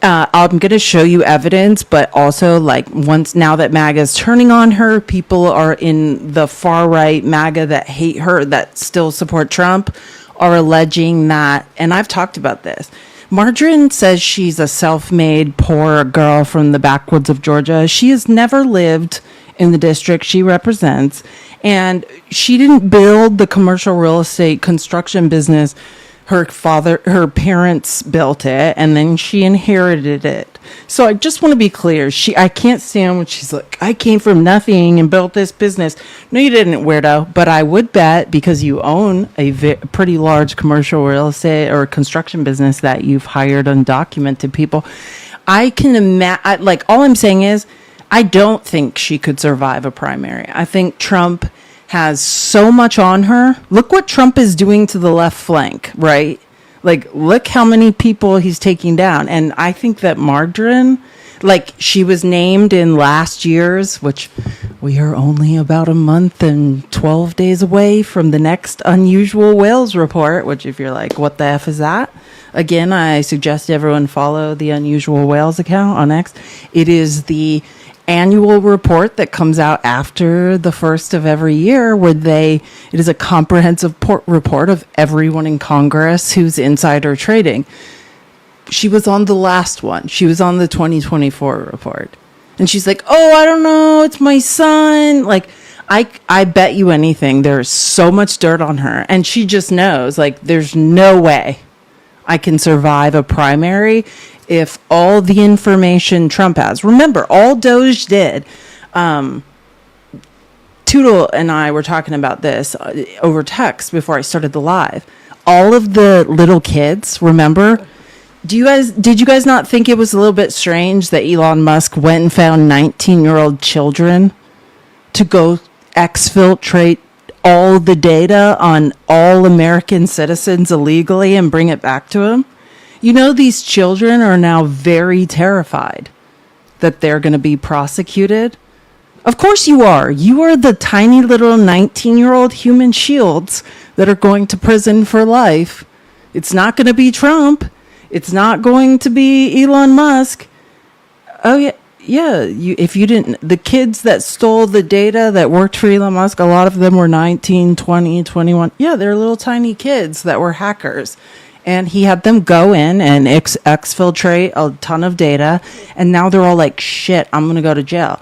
going to show you evidence, but also, like, now that MAGA is turning on her, people are in the far right MAGA that hate her, that still support Trump, are alleging that, and I've talked about this. Margarine says she's a self-made poor girl from the backwoods of Georgia. She has never lived in the district she represents, and she didn't build the commercial real estate construction business. Her parents built it, and then she inherited it. So I just want to be clear. I can't stand when she's like, I came from nothing and built this business. No, you didn't, weirdo. But I would bet, because you own a pretty large commercial real estate or construction business, that you've hired undocumented people. I can imagine, like, all I'm saying is, I don't think she could survive a primary. I think Trump has so much on her. Look what Trump is doing to the left flank, right? Like, look how many people he's taking down. And I think that Margarine, like, she was named in last year's, which we are only about a month and 12 days away from the next Unusual Whales report, which, if you're like, what the F is that? Again, I suggest everyone follow the Unusual Whales account on X. It is the annual report that comes out after the first of every year, where it is a comprehensive report of everyone in Congress who's insider trading. she was on the last one. She was on the 2024 report. And she's like, oh, I don't know. It's my son. Like, I bet you anything. There's so much dirt on her. And she just knows, like, there's no way I can survive a primary if all the information Trump has. Remember, all Doge did, Toodle and I were talking about this over text before I started the live. All of the little kids, remember? Did you guys not think it was a little bit strange that Elon Musk went and found 19-year-old children to go exfiltrate all the data on all American citizens illegally and bring it back to him? You know, these children are now very terrified that they're going to be prosecuted. Of course you are. You are the tiny little 19-year-old human shields that are going to prison for life. It's not going to be Trump. It's not going to be Elon Musk. Oh, yeah. Yeah, if you didn't, the kids that stole the data that worked for Elon Musk, a lot of them were 19, 20, 21. Yeah, they're little tiny kids that were hackers. And he had them go in and exfiltrate a ton of data. And now they're all like, shit, I'm going to go to jail.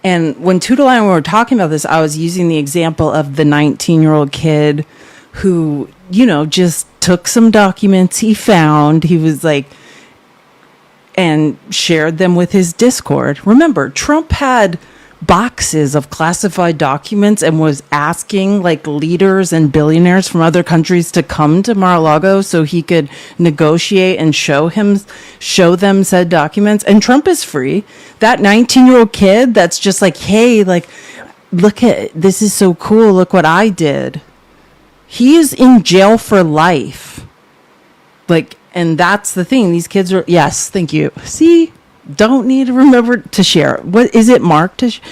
And when Toodle and I were talking about this, I was using the example of the 19-year-old kid who, you know, just took some documents he found. He was like, and shared them with his Discord. Remember, Trump had boxes of classified documents and was asking like leaders and billionaires from other countries to come to Mar-a-Lago so he could negotiate and show them said documents. And Trump is free. That 19-year-old kid that's just like, hey, like, look at, this is so cool. Look what I did. He is in jail for life. Like, and that's the thing. These kids are, yes, thank you. See, don't need to remember to share. What is it, Mark Teixeira?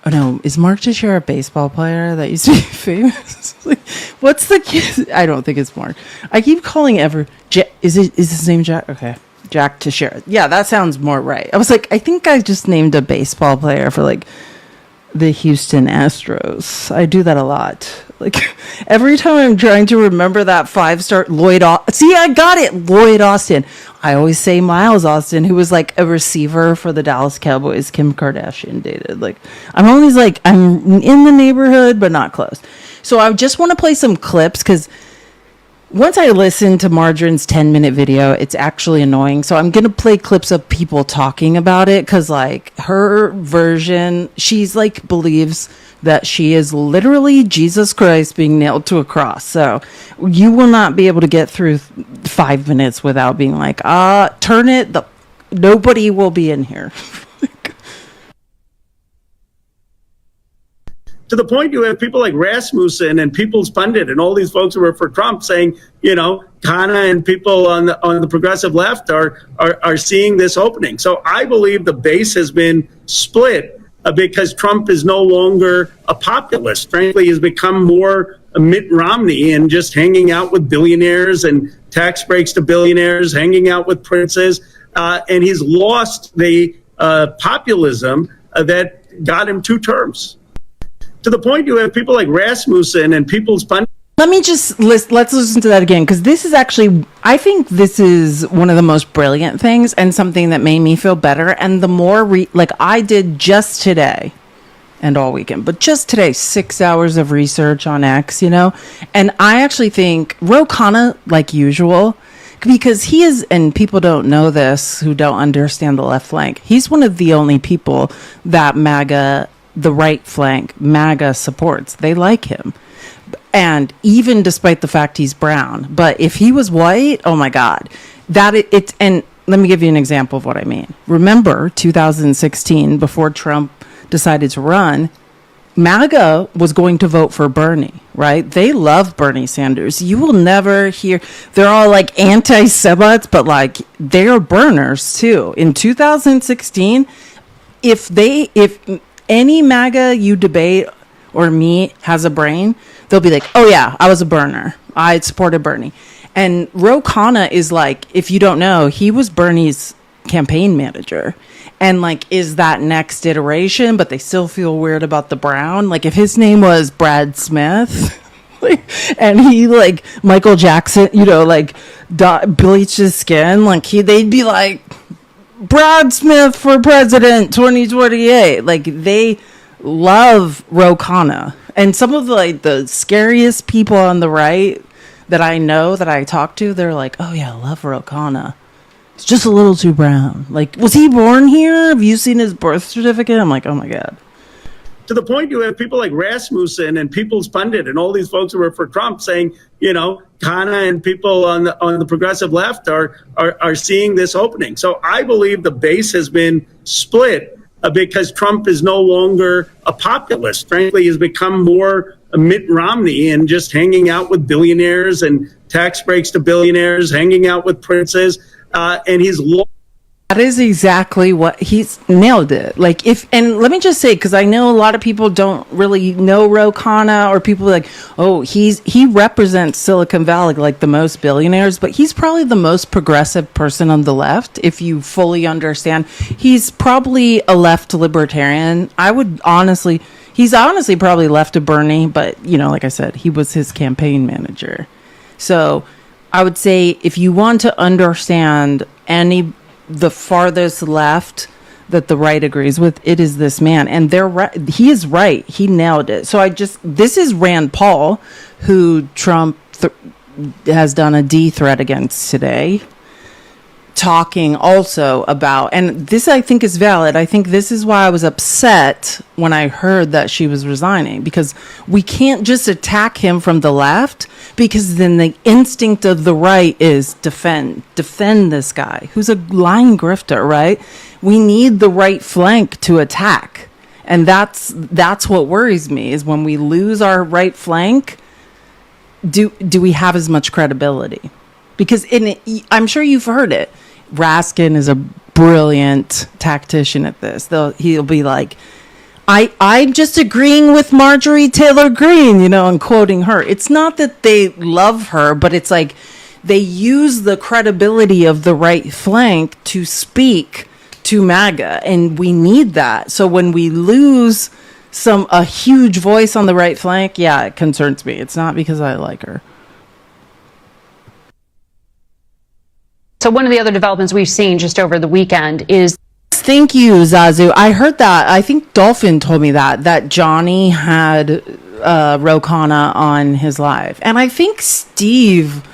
Oh, no, is Mark Teixeira a baseball player that used to be famous? Like, what's the kid? I don't think it's Mark. I keep calling is his name Jack? Okay, Jack Teixeira. Yeah, that sounds more right. I was like, I think I just named a baseball player for like the Houston Astros. I do that a lot. Like every time I'm trying to remember that 5-star see, I got it. Lloyd Austin. I always say Miles Austin, who was like a receiver for the Dallas Cowboys. Kim Kardashian dated. Like I'm always like, I'm in the neighborhood, but not close. So I just want to play some clips because once I listen to Marjorie's 10-minute video, it's actually annoying. So I'm going to play clips of people talking about it because, like, her version, she's like, believes that she is literally Jesus Christ being nailed to a cross. So you will not be able to get through 5 minutes without being like, turn it. Nobody will be in here. To the point you have people like Rasmussen and People's Pundit and all these folks who are for Trump saying, you know, Kana and people on the progressive left are seeing this opening. So I believe the base has been split because Trump is no longer a populist. Frankly, he's become more a Mitt Romney and just hanging out with billionaires and tax breaks to billionaires, hanging out with princes. And he's lost the populism that got him 2 terms. To the point you have people like Rasmussen and People's Pundit. Let me just let's listen to that again, because this is actually, I think this is one of the most brilliant things and something that made me feel better. And the more like I did just today and all weekend, but just today, 6 hours of research on X, you know, and I actually think Ro Khanna, like usual, because he is, and people don't know this who don't understand the left flank, he's one of the only people that the right flank, MAGA supports. They like him. And even despite the fact he's brown. But if he was white, oh my God. And let me give you an example of what I mean. Remember 2016, before Trump decided to run, MAGA was going to vote for Bernie, right? They love Bernie Sanders. You will never hear, they're all like anti-Semites, but like they're burners too. In 2016, if any MAGA you debate or meet has a brain, they'll be like, oh yeah, I was a burner. I supported Bernie. And Ro Khanna is like, if you don't know, he was Bernie's campaign manager. And like, is that next iteration, but they still feel weird about the brown? Like if his name was Brad Smith, and he like Michael Jackson, like bleached his skin, like they'd be like Brad Smith for president 2028. Like they love Ro Khanna, and some of the scariest people on the right that I know that I talk to, they're like, oh yeah, I love Ro Khanna. It's just a little too brown. Like, was he born here? Have you seen his birth certificate? I'm like, oh my God. To the point you have people like Rasmussen and People's Pundit and all these folks who are for Trump saying, Khanna and people on the progressive left are seeing this opening. So I believe the base has been split because Trump is no longer a populist. Frankly, he's become more a Mitt Romney and just hanging out with billionaires and tax breaks to billionaires, hanging out with princes, and he's that is exactly what he's nailed it. Like and let me just say, because I know a lot of people don't really know Ro Khanna, or people like, oh, he represents Silicon Valley, like the most billionaires, but he's probably the most progressive person on the left. If you fully understand, he's probably a left libertarian. He's honestly probably left of Bernie, but like I said, he was his campaign manager. So I would say if you want to understand the farthest left that the right agrees with, it is this man, and they're right. He is right. He nailed it. So this is Rand Paul, who Trump has done a D threat against today, talking also about, and this I think is valid. I think this is why I was upset when I heard that she was resigning, because we can't just attack him from the left, because then the instinct of the right is defend this guy who's a lying grifter, right? We need the right flank to attack, and that's what worries me, is when we lose our right flank, do we have as much credibility? Because I'm sure you've heard it. Raskin is a brilliant tactician at this. He'll be like, I'm just agreeing with Marjorie Taylor Greene, and quoting her. It's not that they love her, but it's like they use the credibility of the right flank to speak to MAGA, and we need that. So when we lose a huge voice on the right flank, yeah, it concerns me. It's not because I like her. So one of the other developments we've seen just over the weekend is... Thank you, Zazu. I heard that. I think Dolphin told me that Johnny had Ro Khanna on his live. And I think Steve,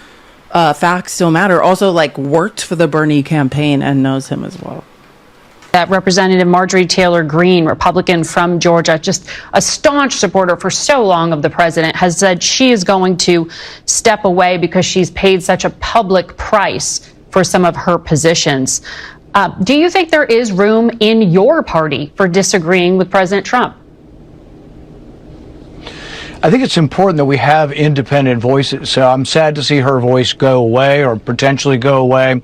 Facts Don't Matter, also worked for the Bernie campaign and knows him as well. That Representative Marjorie Taylor Greene, Republican from Georgia, just a staunch supporter for so long of the president, has said she is going to step away because she's paid such a public price for some of her positions. Do you think there is room in your party for disagreeing with President Trump? I think it's important that we have independent voices. So I'm sad to see her voice go away, or potentially go away.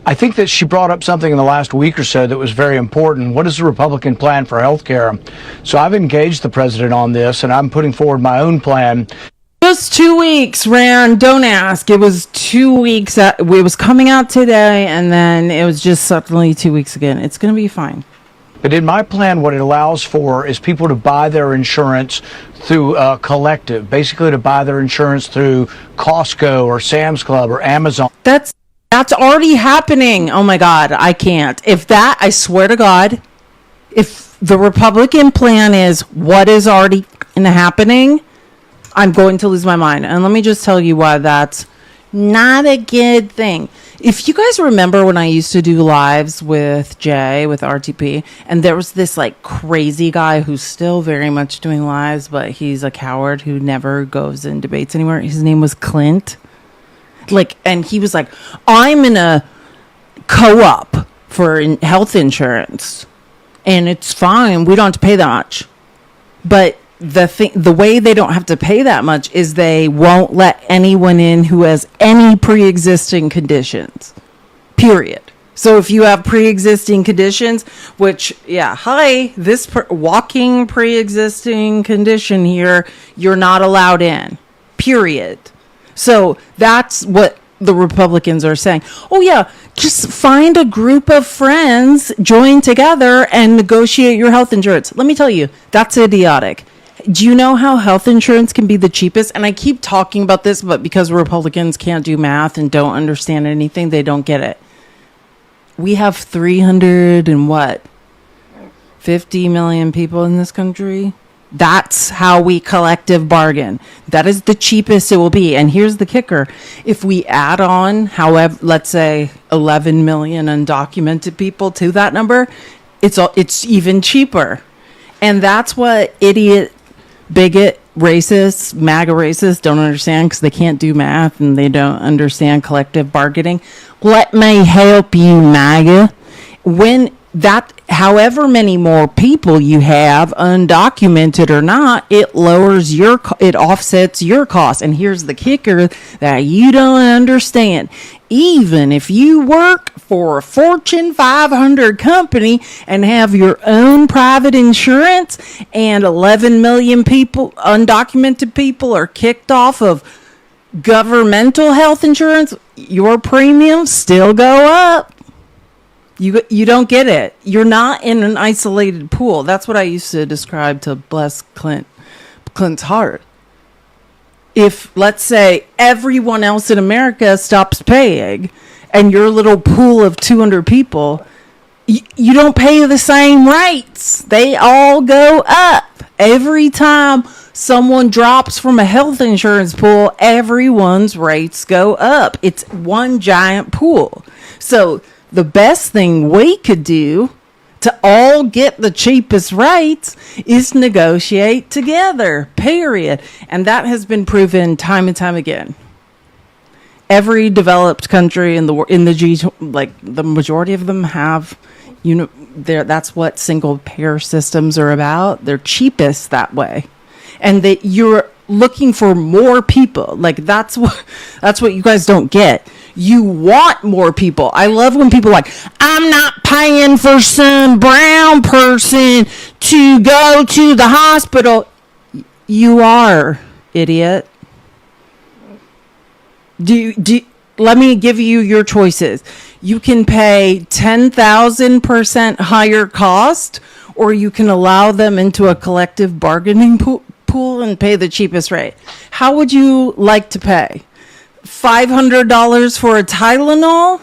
I think that she brought up something in the last week or so that was very important. What is the Republican plan for health care? So I've engaged the president on this, and I'm putting forward my own plan. Just 2 weeks, Rand. Don't ask. It was 2 weeks. It was coming out today, and then it was just suddenly 2 weeks again. It's going to be fine. But in my plan, what it allows for is people to buy their insurance through a collective, basically to buy their insurance through Costco or Sam's Club or Amazon. That's already happening. Oh my God, I can't. I swear to God, if the Republican plan is what is already happening, I'm going to lose my mind. And let me just tell you why that's not a good thing. If you guys remember when I used to do lives with Jay, with RTP, and there was this crazy guy who's still very much doing lives, but he's a coward who never goes in debates anywhere. His name was Clint. And he was like, I'm in a co-op for health insurance, and it's fine. We don't have to pay that much. But the way they don't have to pay that much is they won't let anyone in who has any pre-existing conditions, period. So if you have pre-existing conditions, which, this walking pre-existing condition here, you're not allowed in, period. So that's what the Republicans are saying. Oh yeah, just find a group of friends, join together and negotiate your health insurance. Let me tell you, that's idiotic. Do you know how health insurance can be the cheapest? And I keep talking about this, but because Republicans can't do math and don't understand anything, they don't get it. We have 300 and what? 50 million people in this country. That's how we collective bargain. That is the cheapest it will be. And here's the kicker. If we add on, however, let's say 11 million undocumented people to that number, it's even cheaper. And that's what idiot, bigot, racists, MAGA racists don't understand, because they can't do math and they don't understand collective bargaining. Let me help you, MAGA. When that, however many more people you have, undocumented or not, it lowers it offsets your costs. And here's the kicker that you don't understand. Even if you work for a Fortune 500 company and have your own private insurance, and 11 million people, undocumented people, are kicked off of governmental health insurance, your premiums still go up. You don't get it. You're not in an isolated pool. That's what I used to describe to bless Clint's heart. If, let's say, everyone else in America stops paying and your little pool of 200 people, you don't pay the same rates. They all go up. Every time someone drops from a health insurance pool, everyone's rates go up. It's one giant pool. So the best thing we could do to all get the cheapest rates is negotiate together, period. And that has been proven time and time again. Every developed country in the G, like the majority of them have, that's what single payer systems are about. They're cheapest that way. And that you're looking for more people. Like that's what you guys don't get. You want more people. I love when people are like, I'm not paying for some brown person to go to the hospital. You are, idiot. Let me give you your choices. You can pay 10,000% higher cost, or you can allow them into a collective bargaining pool and pay the cheapest rate. How would you like to pay? $500 for a Tylenol,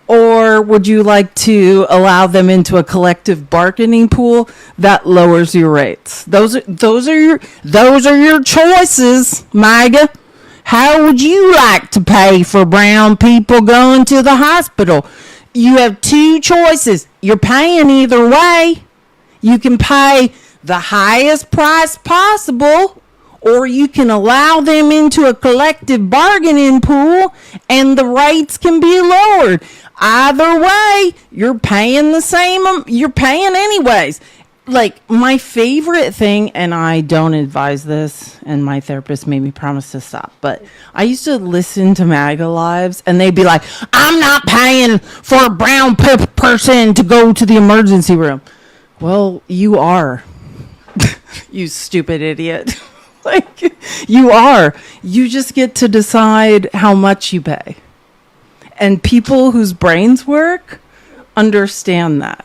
or would you like to allow them into a collective bargaining pool that lowers your rates? Those are your choices, MAGA. How would you like to pay for brown people going to the hospital? You have two choices. You're paying either way. You can pay the highest price possible, or you can allow them into a collective bargaining pool and the rates can be lowered. Either way, you're paying the same. You're paying anyways. Like, my favorite thing, and I don't advise this, and my therapist made me promise to stop, but I used to listen to MAGA Lives, and they'd be like, I'm not paying for a brown person to go to the emergency room. Well, you are. You stupid idiot. Like, you are. You just get to decide how much you pay. And people whose brains work understand that.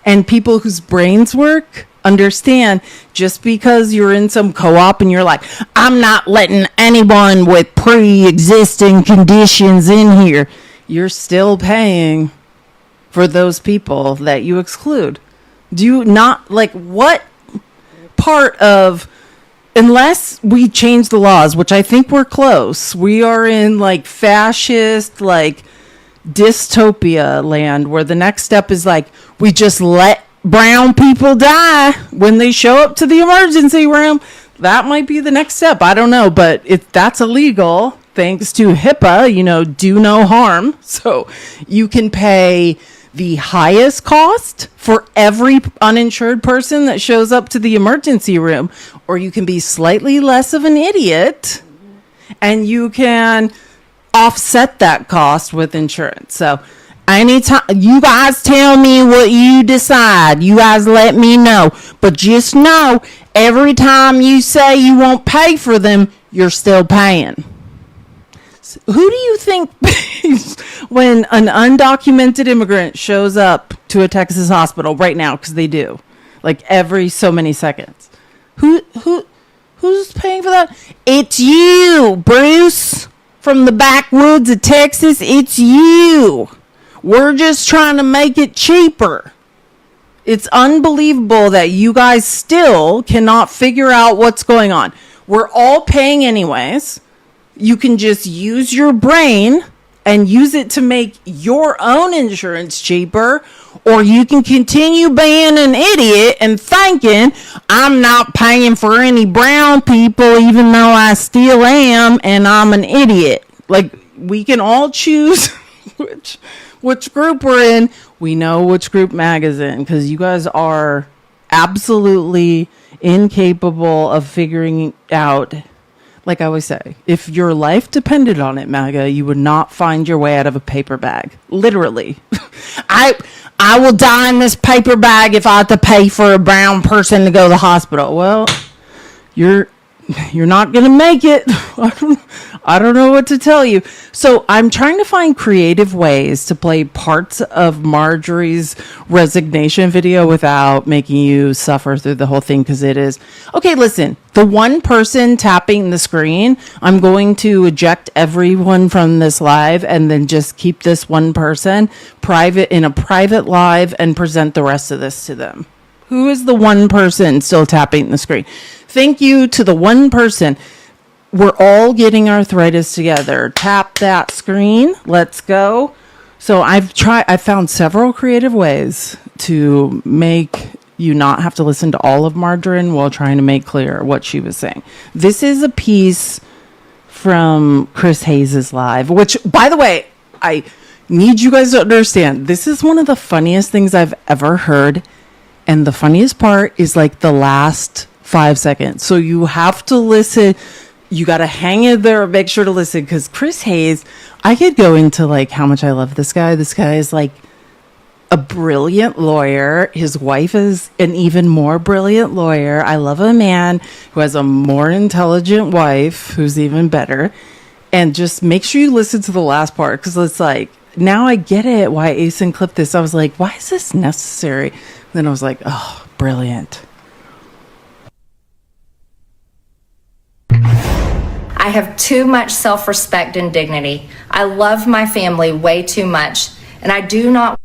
And people whose brains work understand, just because you're in some co-op and you're like, I'm not letting anyone with pre-existing conditions in here, you're still paying for those people that you exclude. Do you not, like, what part of, unless we change the laws, which I think we're close, we are in like fascist, like dystopia land, where the next step is like, we just let brown people die when they show up to the emergency room. That might be the next step. I don't know, but if that's illegal, thanks to HIPAA, do no harm. So you can pay the highest cost for every uninsured person that shows up to the emergency room, or you can be slightly less of an idiot and you can offset that cost with insurance. So anytime you guys tell me what you decide, you guys let me know, but just know every time you say you won't pay for them, you're still paying. Who do you think pays when an undocumented immigrant shows up to a Texas hospital right now? Because they do, like every so many seconds. Who's paying for that? It's you, Bruce, from the backwoods of Texas. It's you. We're just trying to make it cheaper. It's unbelievable that you guys still cannot figure out what's going on. We're all paying anyways. You can just use your brain and use it to make your own insurance cheaper, or you can continue being an idiot and thinking, I'm not paying for any brown people, even though I still am, and I'm an idiot. Like, we can all choose which group we're in. We know which group MAG is in, because you guys are absolutely incapable of figuring out. Like I always say, if your life depended on it, MAGA, you would not find your way out of a paper bag. Literally. I will die in this paper bag if I have to pay for a brown person to go to the hospital. Well, you're not going to make it. I don't know what to tell you. So I'm trying to find creative ways to play parts of Marjorie's resignation video without making you suffer through the whole thing, because it is. Okay, listen, the one person tapping the screen, I'm going to eject everyone from this live and then just keep this one person in a private live and present the rest of this to them. Who is the one person still tapping the screen? Thank you to the one person. We're all getting arthritis together. Tap that screen. Let's go. So I found several creative ways to make you not have to listen to all of Margarine while trying to make clear what she was saying. This is a piece from Chris Hayes' live, which, by the way, I need you guys to understand, this is one of the funniest things I've ever heard. And the funniest part is like the last 5 seconds. So you have to listen. You got to hang in there and make sure to listen, because Chris Hayes, I could go into like how much I love this guy. This guy is like a brilliant lawyer. His wife is an even more brilliant lawyer. I love a man who has a more intelligent wife who's even better. And just make sure you listen to the last part, because it's like, now I get it why Asen clipped this. I was like, why is this necessary? Then I was like, oh, brilliant. I have too much self-respect and dignity. I love my family way too much, and I do not.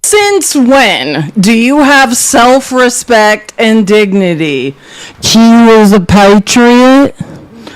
Since when do you have self-respect and dignity? He is a patriot.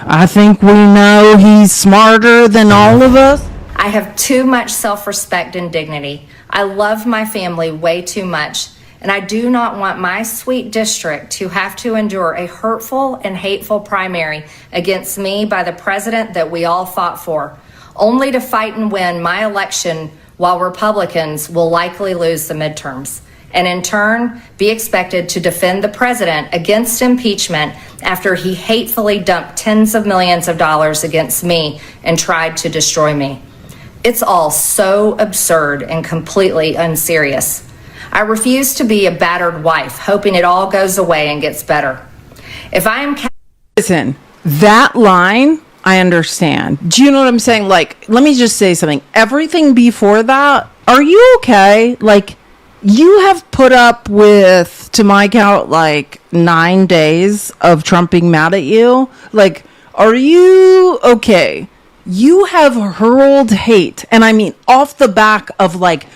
I think we know he's smarter than all of us. I have too much self-respect and dignity. I love my family way too much, and I do not want my sweet district to have to endure a hurtful and hateful primary against me by the president that we all fought for, only to fight and win my election while Republicans will likely lose the midterms, and in turn be expected to defend the president against impeachment after he hatefully dumped tens of millions of dollars against me and tried to destroy me. It's all so absurd and completely unserious. I refuse to be a battered wife, hoping it all goes away and gets better. If I am... Listen, that line, I understand. Do you know what I'm saying? Like, let me just say something. Everything before that, are you okay? Like, you have put up with, to my count, like 9 days of Trump being mad at you. Like, are you okay? You have hurled hate, and I mean off the back of like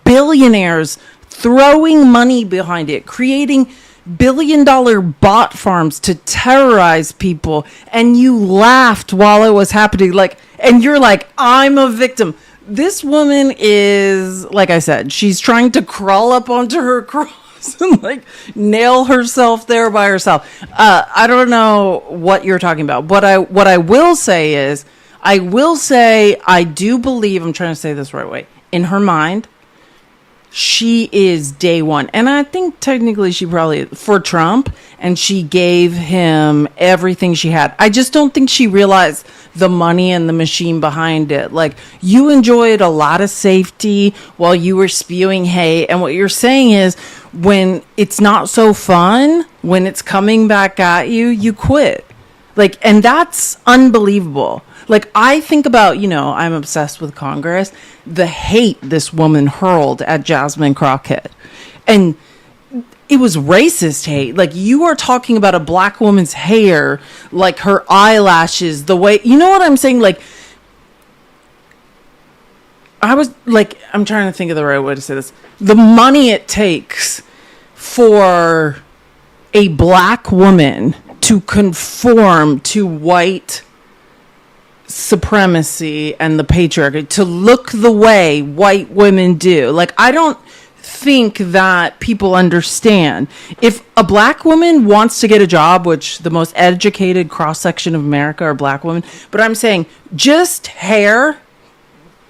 billionaires throwing money behind it, creating billion-dollar bot farms to terrorize people, and you laughed while it was happening, like, and you're like, I'm a victim. This woman is, like I said, she's trying to crawl up onto her cross and like nail herself there by herself. I don't know what you're talking about. What I will say is, I do believe, I'm trying to say this right way, in her mind, she is day one. And I think technically she probably, for Trump, and she gave him everything she had. I just don't think she realized the money and the machine behind it. Like, you enjoyed a lot of safety while you were spewing hate. And what you're saying is, when it's not so fun, when it's coming back at you, you quit. Like, and that's unbelievable. Like, I think about, I'm obsessed with Congress, the hate this woman hurled at Jasmine Crockett. And it was racist hate. Like, you are talking about a black woman's hair, like her eyelashes, the way, you know what I'm saying? Like, I'm trying to think of the right way to say this. The money it takes for a black woman to conform to white supremacy and the patriarchy, to look the way white women do. Like, I don't think that people understand. If a black woman wants to get a job, which the most educated cross-section of America are black women, but I'm saying just hair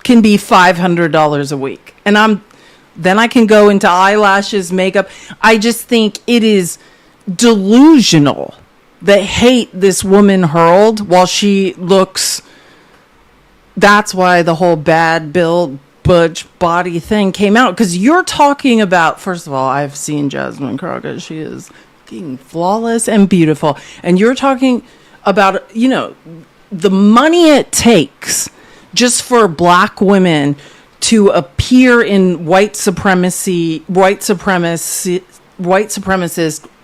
can be $500 a week. And then I can go into eyelashes, makeup. I just think it is delusional, the hate this woman hurled while she looks. That's why the whole bad build butch body thing came out, because you're talking about, first of all, I've seen Jasmine Crockett. She is fucking flawless and beautiful. And you're talking about, the money it takes just for black women to appear in white supremacist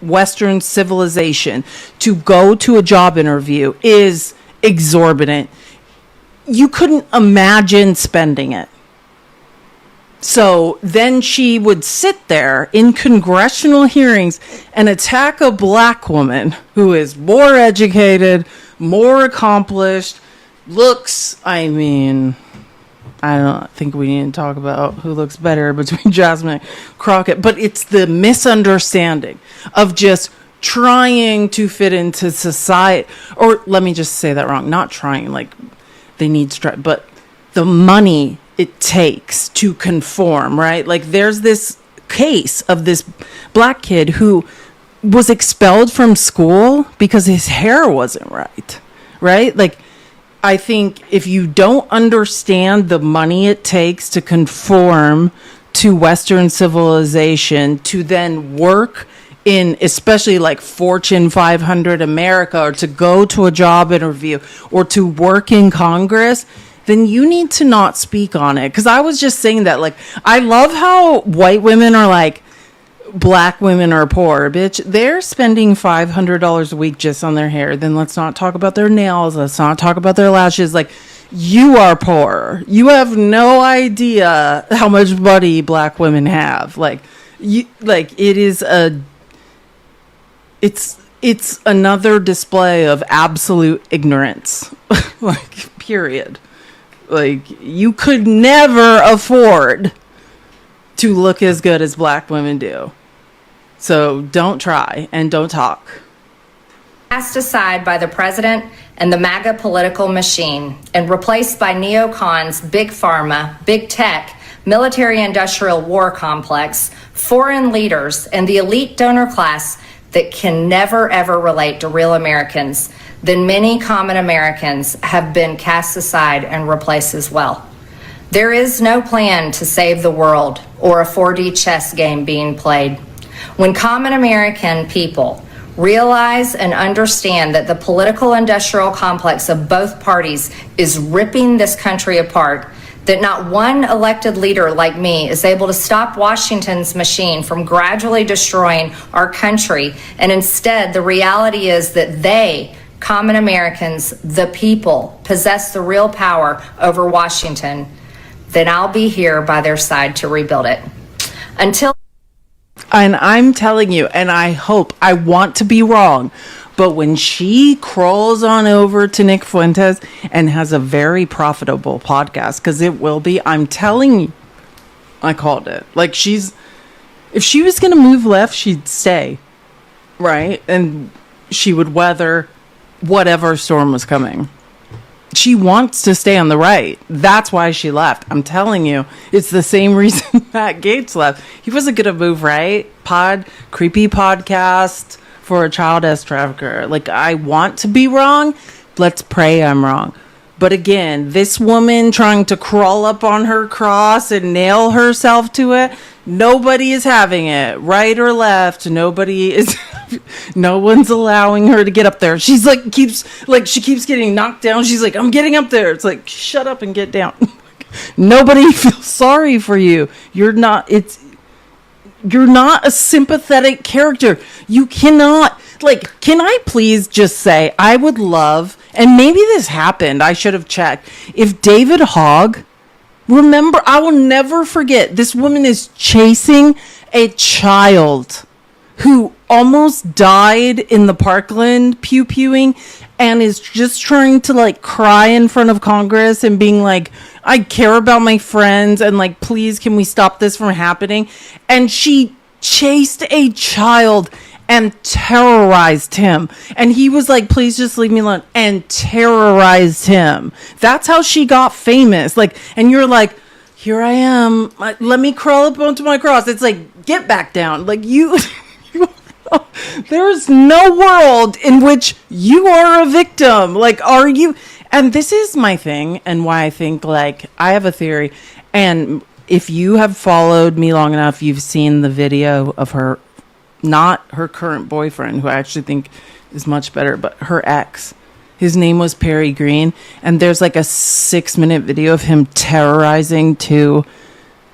Western civilization, to go to a job interview, is exorbitant. You couldn't imagine spending it. So then she would sit there in congressional hearings and attack a black woman who is more educated, more accomplished, looks, I don't think we need to talk about who looks better between Jasmine Crockett, but it's the misunderstanding of just trying to fit into society. Or let me just say that wrong. Not trying, like they need to try, but the money it takes to conform, right? Like, there's this case of this black kid who was expelled from school because his hair wasn't right? Like, I think if you don't understand the money it takes to conform to Western civilization, to then work in, especially like Fortune 500 America, or to go to a job interview, or to work in Congress, then you need to not speak on it. Because I was just saying that, like, I love how white women are like, black women are poor. Bitch, they're spending $500 a week just on their hair. Then let's not talk about their nails. Let's not talk about their lashes. Like, you are poor. You have no idea how much money black women have. Like, it is it's another display of absolute ignorance. Like, period. Like, you could never afford to look as good as black women do. So don't try and don't talk. Cast aside by the president and the MAGA political machine and replaced by neocons, big pharma, big tech, military-industrial war complex, foreign leaders, and the elite donor class that can never, ever relate to real Americans, then many common Americans have been cast aside and replaced as well. There is no plan to save the world or a 4D chess game being played. When common American people realize and understand that the political industrial complex of both parties is ripping this country apart, that not one elected leader like me is able to stop Washington's machine from gradually destroying our country, and instead the reality is that they, common Americans, the people, possess the real power over Washington, then I'll be here by their side to rebuild it. And I'm telling you, and I want to be wrong, but when she crawls on over to Nick Fuentes and has a very profitable podcast, because it will be, I'm telling you, I called it. Like, if she was going to move left, she'd stay, right? And she would weather whatever storm was coming. She wants to stay on the right. That's why she left. I'm telling you, it's the same reason Matt Gaetz left. He wasn't going to move right. Creepy podcast for a child as trafficker. Like, I want to be wrong. Let's pray I'm wrong. But again, this woman trying to crawl up on her cross and nail herself to it, nobody is having it, right or left. No one's allowing her to get up there. She's like, she keeps getting knocked down. She's like, I'm getting up there. It's like, shut up and get down. Nobody feels sorry for you. you're not a sympathetic character. You cannot, like, can I please just say, I would love, and maybe this happened, I should have checked, if David Hogg, remember, I will never forget, this woman is chasing a child who almost died in the Parkland pew-pewing and is just trying to, like, cry in front of Congress and being like, I care about my friends and, like, please can we stop this from happening? And she chased a child and terrorized him. And he was like, please just leave me alone, and terrorized him. That's how she got famous. Like, and you're like, here I am. Let me crawl up onto my cross. It's like, get back down. Like, you there's no world in which you are a victim. Like, are you? And this is my thing, and why I think, like, I have a theory. And if you have followed me long enough, you've seen the video of her, not her current boyfriend, who I actually think is much better, but her ex. His name was Perry Green. And there's like a 6-minute video of him terrorizing 2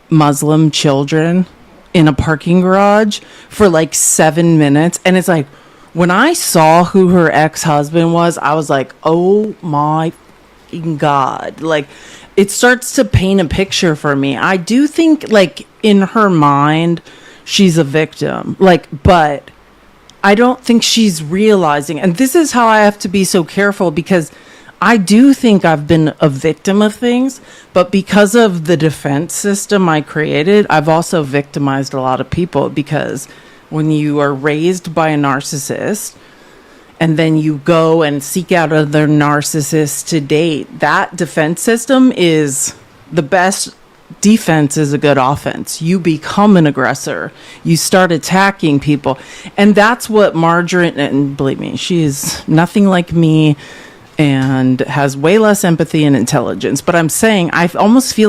Muslim children in a parking garage for like 7 minutes. And it's like, when I saw who her ex-husband was, I was like, oh my God. Like, it starts to paint a picture for me. I do think, like, in her mind, she's a victim. Like, but I don't think she's realizing. And this is how I have to be so careful, because I do think I've been a victim of things, but because of the defense system I created, I've also victimized a lot of people, because when you are raised by a narcissist and then you go and seek out other narcissists to date, that defense system is the best. Defense is a good offense. You become an aggressor. You start attacking people. And that's what Marjorie, and believe me, she is nothing like me and has way less empathy and intelligence. But I'm saying, I almost feel